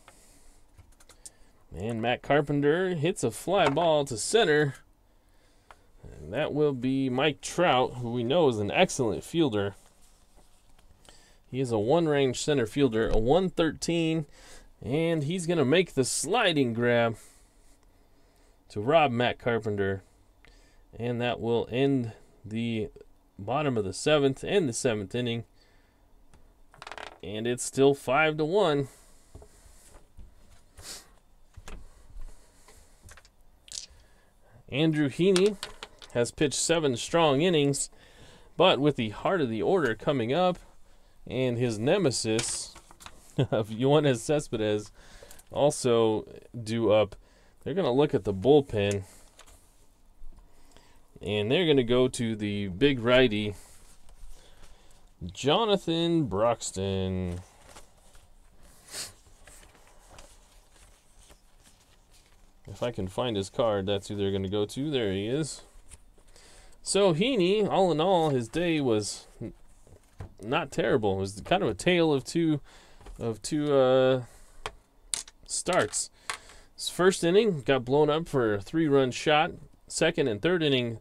And Matt Carpenter hits a fly ball to center. And that will be Mike Trout, who we know is an excellent fielder. He is a one-range center fielder, a 113. And he's going to make the sliding grab to rob Matt Carpenter. And that will end the bottom of the 7th and the 7th inning. And it's still 5-1. Andrew Heaney has pitched 7 strong innings, but with the heart of the order coming up and his nemesis of Yoenis Cespedes also due up, they're going to look at the bullpen. And they're going to go to the big righty, Jonathan Broxton. If I can find his card, that's who they're going to go to. There he is. So Heaney, all in all, his day was not terrible. It was kind of a tale of two starts. His first inning got blown up for a 3-run shot. Second and third inning,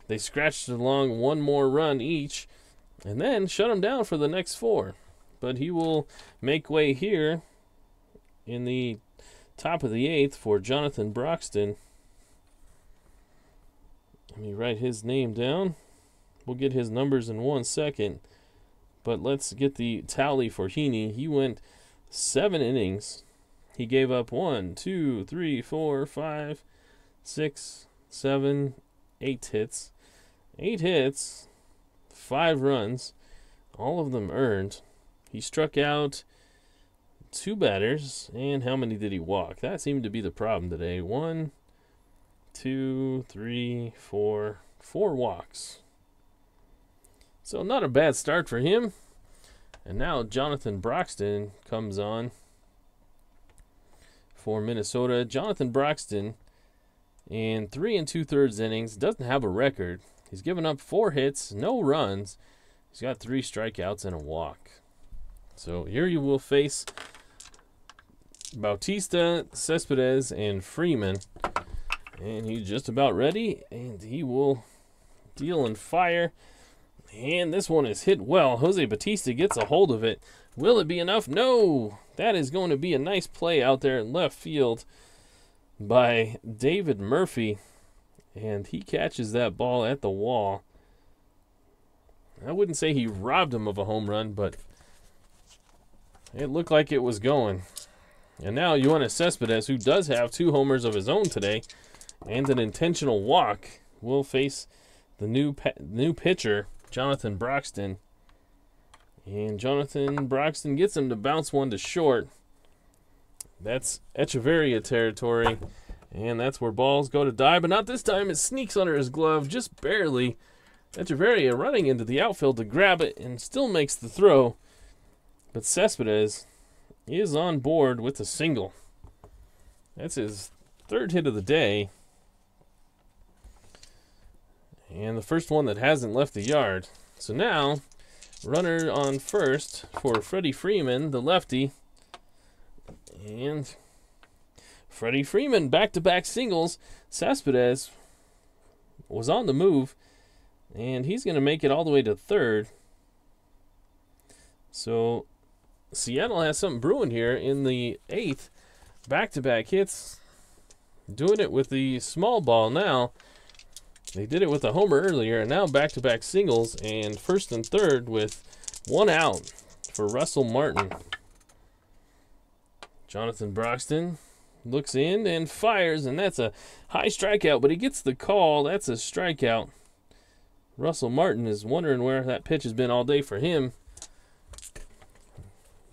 they scratched it along 1 more run each, and then shut him down for the next 4. But he will make way here in the top of the 8th for Jonathan Broxton. Let me write his name down. We'll get his numbers in 1 second. But let's get the tally for Heaney. He went 7 innings. He gave up 1, 2, 3, 4, 5, 6, 7, 8 hits. 8 hits, 5 runs, all of them earned. He struck out 2 batters, and how many did he walk? That seemed to be the problem today. 1, 2, 3, 4, 4 walks. So not a bad start for him. And now Jonathan Broxton comes on for Minnesota. Jonathan Broxton, in 3 2/3 innings, doesn't have a record. He's given up 4 hits, no runs. He's got 3 strikeouts and a walk. So here you will face Bautista, Cespedes, and Freeman. And he's just about ready, and he will deal and fire. And this one is hit well. Jose Bautista gets a hold of it. Will it be enough? No! That is going to be a nice play out there in left field by David Murphy. And he catches that ball at the wall. I wouldn't say he robbed him of a home run, but it looked like it was going. And now Yoenis Cespedes, who does have 2 homers of his own today and an intentional walk, will face the new pitcher, Jonathan Broxton. And Jonathan Broxton gets him to bounce one to short. That's Echeverria territory. And that's where balls go to die. But not this time. It sneaks under his glove just barely. Echeverria running into the outfield to grab it and still makes the throw. But Cespedes is on board with a single. That's his 3rd hit of the day. And the first one that hasn't left the yard. So now, runner on first for Freddie Freeman, the lefty. And Freddie Freeman, back-to-back singles. Cespedes was on the move, and he's going to make it all the way to 3rd. So Seattle has something brewing here in the 8th. Back-to-back hits. doing it with the small ball now. They did it with a homer earlier, and now back-to-back singles, and first and third with one out for Russell Martin. Jonathan Broxton looks in and fires, and that's a high strikeout, but he gets the call. That's a strikeout. Russell Martin is wondering where that pitch has been all day for him.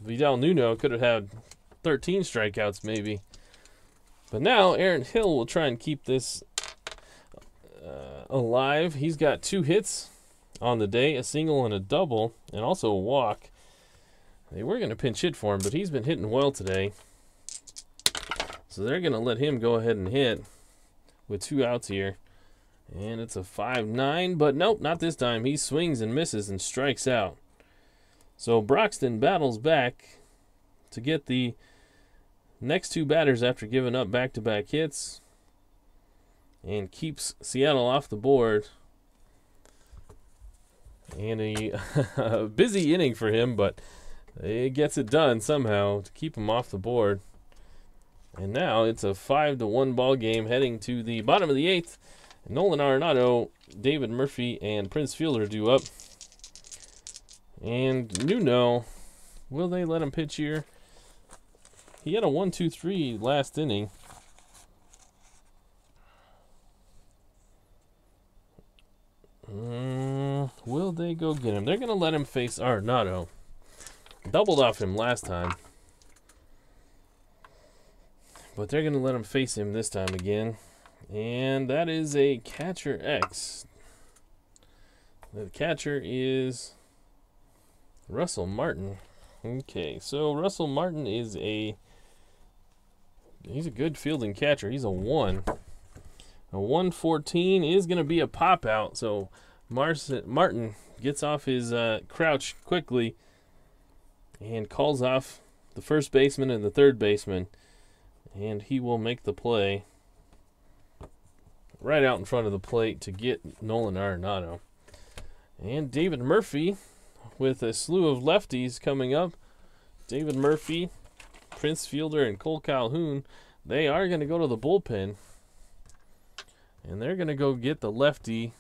Vidal Nuno could have had 13 strikeouts maybe. But now Aaron Hill will try and keep this alive. He's got 2 hits on the day, a single and a double, and also a walk. They were going to pinch hit for him, but he's been hitting well today. So they're going to let him go ahead and hit with 2 outs here. And it's a 5-9, but nope, not this time. He swings and misses and strikes out. So Broxton battles back to get the next 2 batters after giving up back-to-back hits and keeps Seattle off the board. And a busy inning for him, but it gets it done somehow to keep him off the board. And now it's a 5-1 ball game heading to the bottom of the 8th. Nolan Arenado, David Murphy, and Prince Fielder due up. And Nuno, will they let him pitch here? He had a 1-2-3 last inning. Will they go get him? They're going to let him face Arenado. Doubled off him last time. But they're going to let him face him this time again. And that is a catcher X. The catcher is Russell Martin. Okay, so Russell Martin is he's a good fielding catcher. He's a 1. A 114 is going to be a pop out. So Martin gets off his crouch quickly and calls off the first baseman and the third baseman. And he will make the play right out in front of the plate to get Nolan Arenado. And David Murphy with a slew of lefties coming up. David Murphy, Prince Fielder, and Cole Calhoun, they are going to go to the bullpen. And they're going to go get the lefty,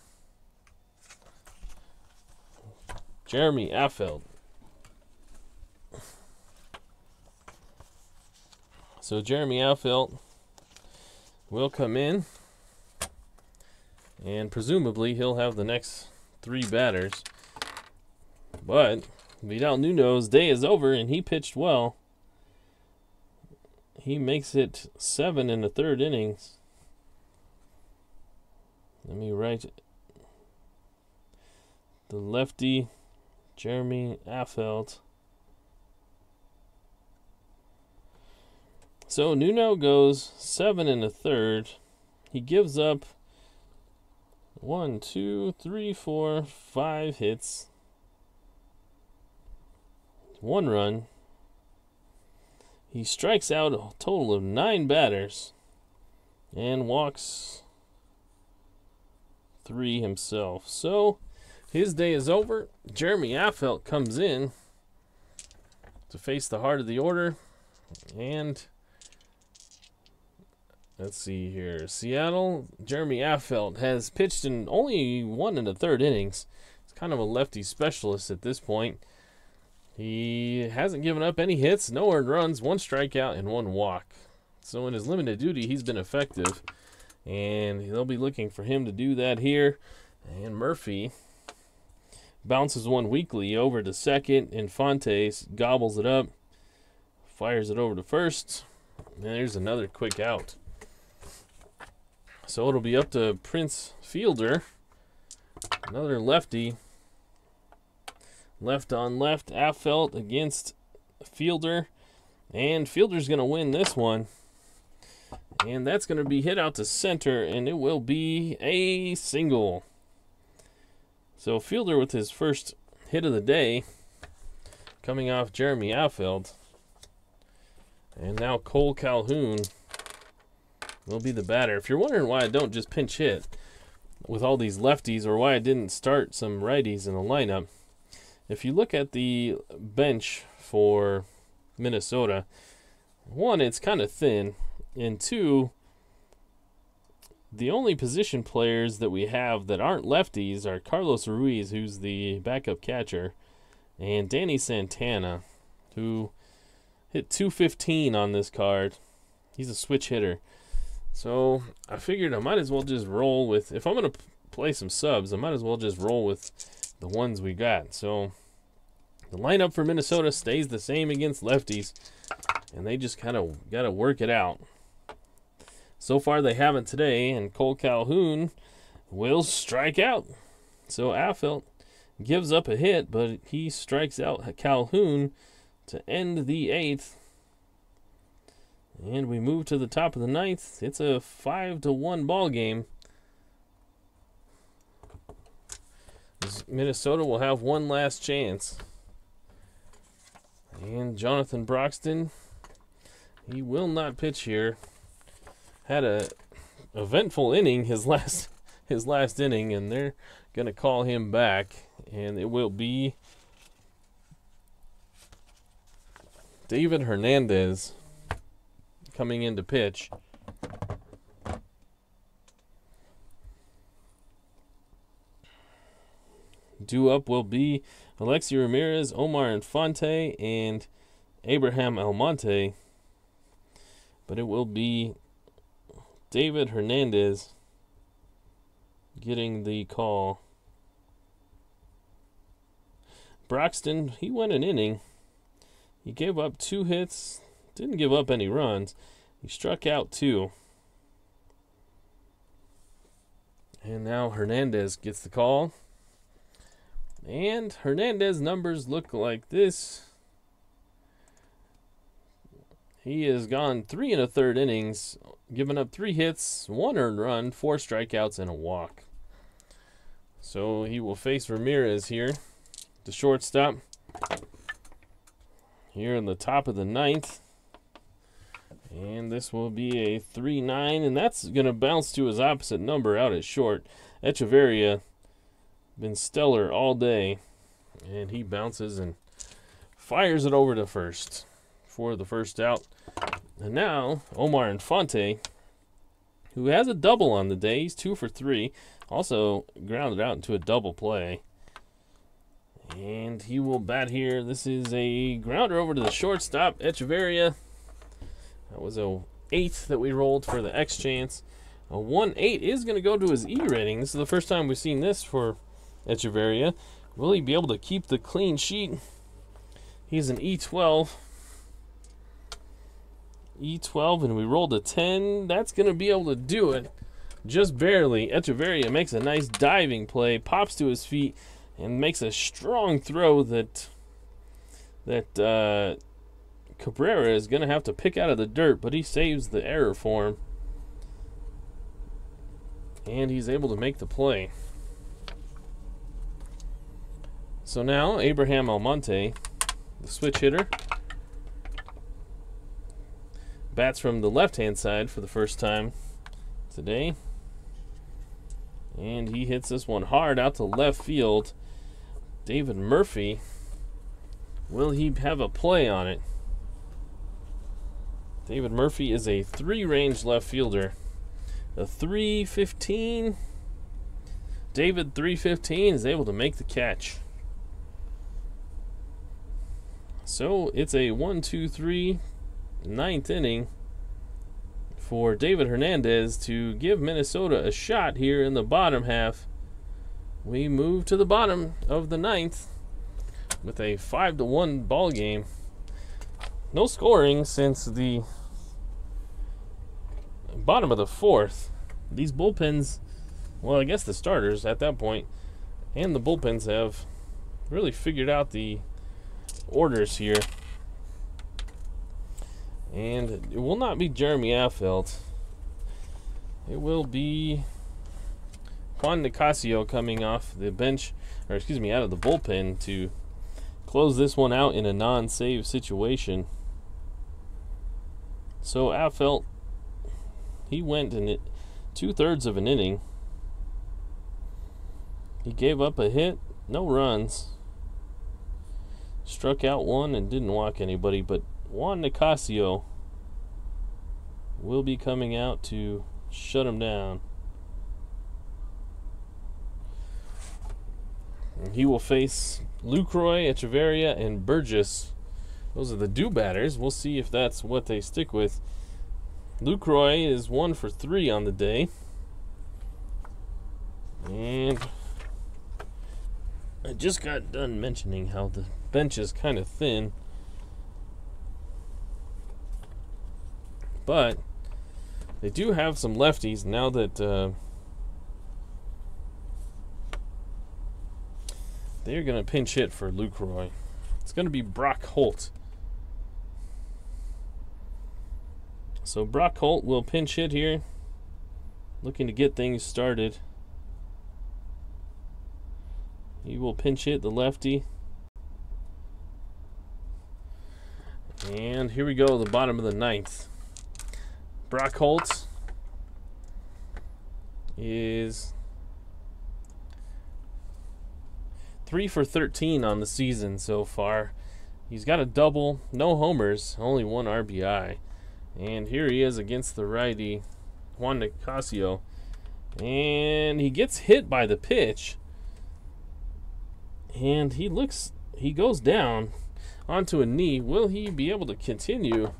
Jeremy Affeldt. So Jeremy Affeldt will come in, and presumably he'll have the next 3 batters. But Vidal Nuno's day is over, and he pitched well. He makes it 7 in the 3rd innings. Let me write the lefty, Jeremy Affeldt. So Nuno goes 7 in the 3rd. He gives up 1, 2, 3, 4, 5 hits, 1 run. He strikes out a total of 9 batters and walks 3 himself. So his day is over. Jeremy Affeldt comes in to face the heart of the order. And let's see here. Seattle, Jeremy Affeldt has pitched in only 1 in the 3rd innings. He's kind of a lefty specialist at this point. He hasn't given up any hits, no earned runs, 1 strikeout, and 1 walk. So in his limited duty, he's been effective. And they'll be looking for him to do that here. And Murphy bounces one weakly over to second. Infantes gobbles it up, fires it over to first. And there's another quick out. So it'll be up to Prince Fielder. Another lefty. Left on left. Affeldt against Fielder. And Fielder's going to win this one. And that's going to be hit out to center, and it will be a single. So Fielder with his first hit of the day, coming off Jeremy Affeldt. And now Cole Calhoun will be the batter. If you're wondering why I don't just pinch hit with all these lefties, or why I didn't start some righties in the lineup, if you look at the bench for Minnesota, 1, it's kind of thin. And 2, The only position players that we have that aren't lefties are Carlos Ruiz, who's the backup catcher, and Danny Santana, who hit 215 on this card. He's a switch hitter. So I figured I might as well just roll with, if I'm going to play some subs, I might as well just roll with the ones we got. So the lineup for Minnesota stays the same against lefties, and they just kind of got to work it out. So far they haven't today, and Cole Calhoun will strike out. So Affeldt gives up a hit, but he strikes out Calhoun to end the 8th. And we move to the top of the 9th. It's a 5-1 ball game. Minnesota will have one last chance. And Jonathan Broxton, he will not pitch here. Had a eventful inning his last inning, and they're gonna call him back, and it will be David Hernandez coming in to pitch. Due up will be Alexi Ramirez, Omar Infante, and Abraham Almonte. But it will be David Hernandez getting the call. Broxton, he went an inning. He gave up 2 hits, didn't give up any runs. He struck out 2. And now Hernandez gets the call. And Hernandez numbers look like this. He has gone 3 1/3 innings, given up 3 hits, 1 earned run, 4 strikeouts, and a walk. So he will face Ramirez here, the shortstop, here in the top of the 9th. And this will be a 3-9, and that's going to bounce to his opposite number out at short. Echeverria been stellar all day, and he bounces and fires it over to first for the first out. And now Omar Infante, who has a double on the day, he's 2 for 3, also grounded out into a double play, and he will bat here. This is a grounder over to the shortstop, Echeverria. That was a 8th that we rolled for the X chance. A 1-8 is going to go to his E rating. This is the first time we've seen this for Echeverria. Will he be able to keep the clean sheet? He's an E12. E12, and we rolled a 10. That's going to be able to do it. Just barely. Echeverria makes a nice diving play, pops to his feet, and makes a strong throw that Cabrera is going to have to pick out of the dirt, but he saves the error for him. And he's able to make the play. So now Abraham Almonte, the switch hitter, bats from the left-hand side for the first time today. And he hits this one hard out to left field. David Murphy, will he have a play on it? David Murphy is a 3-range left fielder. A 315. David 315 is able to make the catch. So it's a 1-2-3 9th inning for David Hernandez to give Minnesota a shot here in the bottom half. We move to the bottom of the 9th with a 5-1 ball game. No scoring since the bottom of the 4th. These bullpens, well, I guess the starters at that point and the bullpens have really figured out the orders here. And it will not be Jeremy Affeldt. It will be Juan Nicasio coming off the bench, or excuse me, out of the bullpen to close this one out in a non-save situation. So Affeldt, he went in it 2/3 of an inning. He gave up a hit, no runs, struck out 1 and didn't walk anybody, but Juan Nicasio will be coming out to shut him down. He will face Lucroy, Echeverria, and Burgess. Those are the do batters. We'll see if that's what they stick with. Lucroy is 1 for 3 on the day. And I just got done mentioning how the bench is kind of thin. But they do have some lefties now that they're going to pinch hit for Lucroy. It's going to be Brock Holt. So Brock Holt will pinch hit here, looking to get things started. He will pinch hit the lefty. And here we go, the bottom of the 9th. Brock Holt is 3 for 13 on the season so far. He's got a double, no homers, only 1 RBI. And here he is against the righty, Juan Nicasio. And he gets hit by the pitch. And he goes down onto a knee. Will he be able to continue?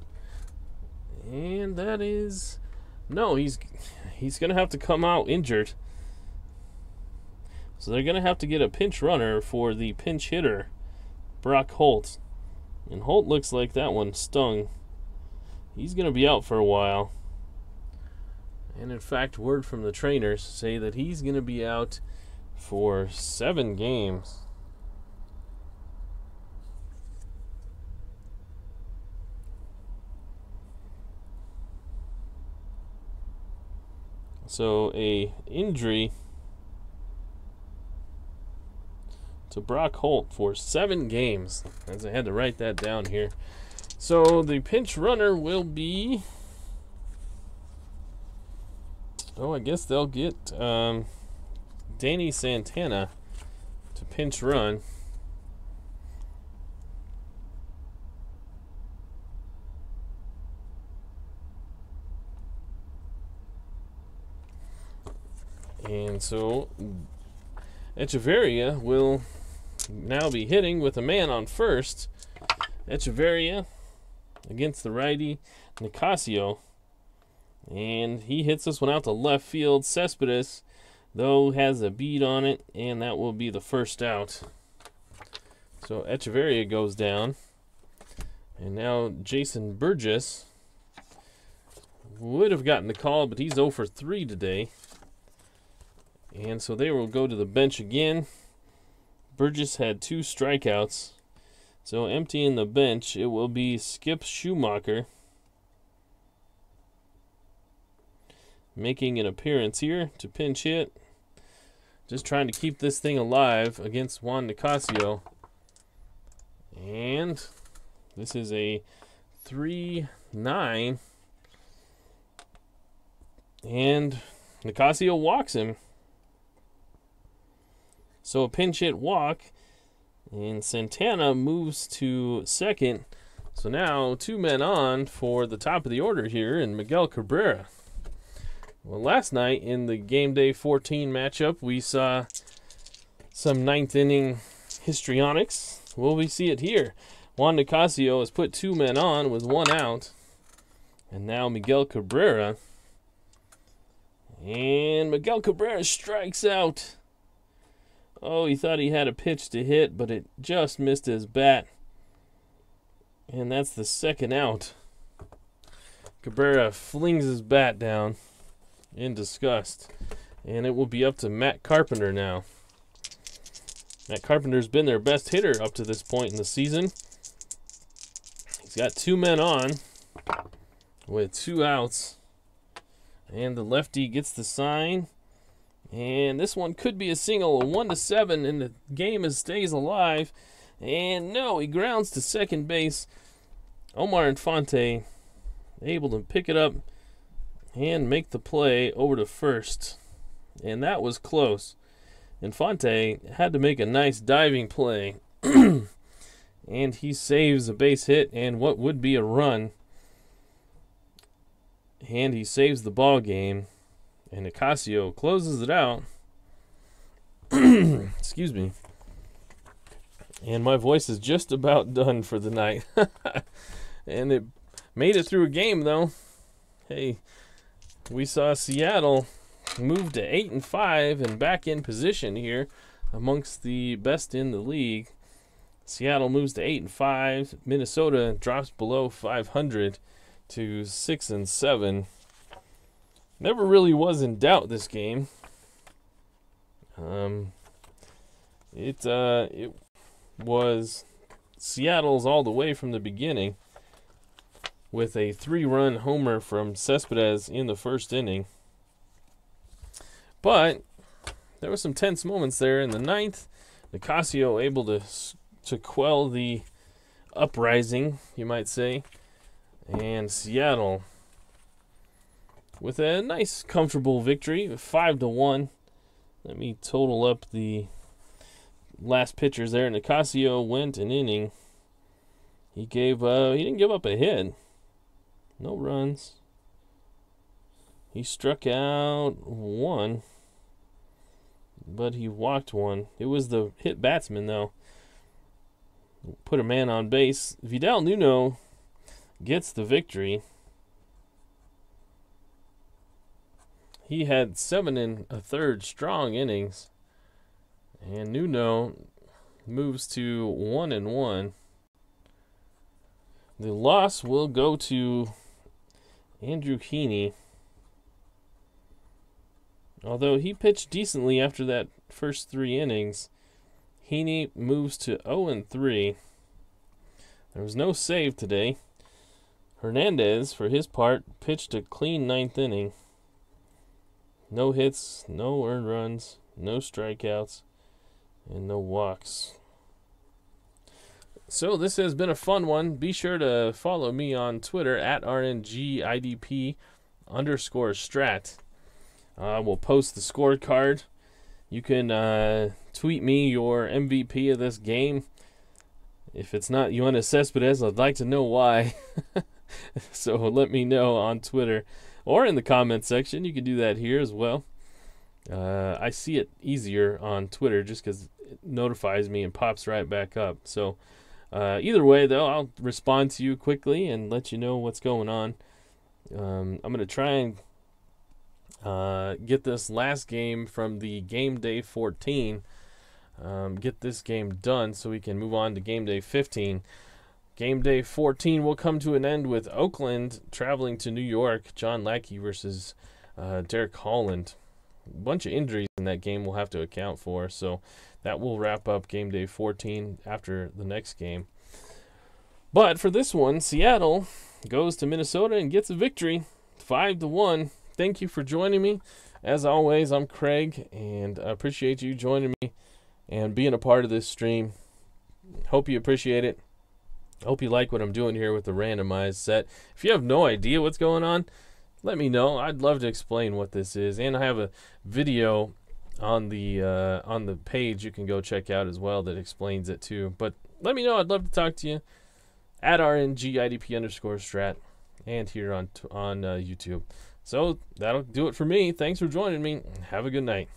And that is, no, he's going to have to come out injured. So they're going to have to get a pinch runner for the pinch hitter, Brock Holt. And Holt looks like that one stung. He's going to be out for a while. And in fact, word from the trainers say that he's going to be out for 7 games. So a injury to Brock Holt for 7 games. As I had to write that down here. So the pinch runner will be, I guess they'll get Danny Santana to pinch run. And so Echeverria will now be hitting with a man on first. Echeverria against the righty Nicasio. And he hits this one out to left field. Cespedes, though, has a bead on it, and that will be the first out. So Echeverria goes down. And now Jason Burgess would have gotten the call, but he's 0 for 3 today. And so they will go to the bench again. Burgess had 2 strikeouts. So emptying the bench, it will be Skip Schumacher making an appearance here to pinch hit. Just trying to keep this thing alive against Juan Nicasio. And this is a 3-9. And Nicasio walks him. So a pinch hit walk, and Santana moves to second. So now 2 men on for the top of the order here, and Miguel Cabrera. Well, last night in the Game Day 14 matchup, we saw some 9th inning histrionics. Well, we see it here. Juan Nicasio has put 2 men on with 1 out. And now Miguel Cabrera. And Miguel Cabrera strikes out. Oh, he thought he had a pitch to hit, but it just missed his bat. And that's the 2nd out. Cabrera flings his bat down in disgust. And it will be up to Matt Carpenter now. Matt Carpenter's been their best hitter up to this point in the season. He's got 2 men on with 2 outs. And the lefty gets the sign. And this one could be a single, a 1-7, and the game stays alive. And no, he grounds to second base. Omar Infante able to pick it up and make the play over to first. And that was close. Infante had to make a nice diving play. And he saves a base hit and what would be a run. And he saves the ball game. And Nicasio closes it out. Excuse me. And my voice is just about done for the night. And it made it through a game, though. Hey, we saw Seattle move to 8-5 and back in position here amongst the best in the league. Seattle moves to 8-5. Minnesota drops below 500 to 6-7. Never really was in doubt this game. It was Seattle's all the way from the beginning, with a 3-run homer from Cespedes in the first inning. But there were some tense moments there in the ninth. Nicasio able to quell the uprising, you might say. And Seattle with a nice, comfortable victory, 5-1. Let me total up the last pitchers there. Nicasio went an inning. He didn't give up a hit. No runs. He struck out one, but he walked one. It was the hit batsman, though. Put a man on base. Vidal Nuno gets the victory. He had 7 1/3 strong innings, and Nuno moves to 1-1. The loss will go to Andrew Heaney. Although he pitched decently after that first 3 innings, Heaney moves to 0-3. There was no save today. Hernandez, for his part, pitched a clean 9th inning. No hits, no earned runs, no strikeouts, and no walks. So this has been a fun one. Be sure to follow me on Twitter at RNGIDP_Strat. We'll post the scorecard. You can tweet me your MVP of this game. If it's not Yoenis Cespedes, I'd like to know why. So let me know on Twitter or in the comment section. You can do that here as well. I see it easier on Twitter just because it notifies me and pops right back up. So either way, though, I'll respond to you quickly and let you know what's going on. I'm going to try and get this last game from the game day 14. Get this game done so we can move on to game day 15. Game day 14 will come to an end with Oakland traveling to New York. John Lackey versus Derek Holland. A bunch of injuries in that game we'll have to account for, so that will wrap up game day 14 after the next game. But for this one, Seattle goes to Minnesota and gets a victory, 5-1. Thank you for joining me. As always, I'm Craig, and I appreciate you joining me and being a part of this stream. Hope you appreciate it. Hope you like what I'm doing here with the randomized set. If you have no idea what's going on, let me know. I'd love to explain what this is, and I have a video on the page you can go check out as well that explains it too. But let me know. I'd love to talk to you at RNGIDP_Strat and here on YouTube. So that'll do it for me. Thanks for joining me. Have a good night.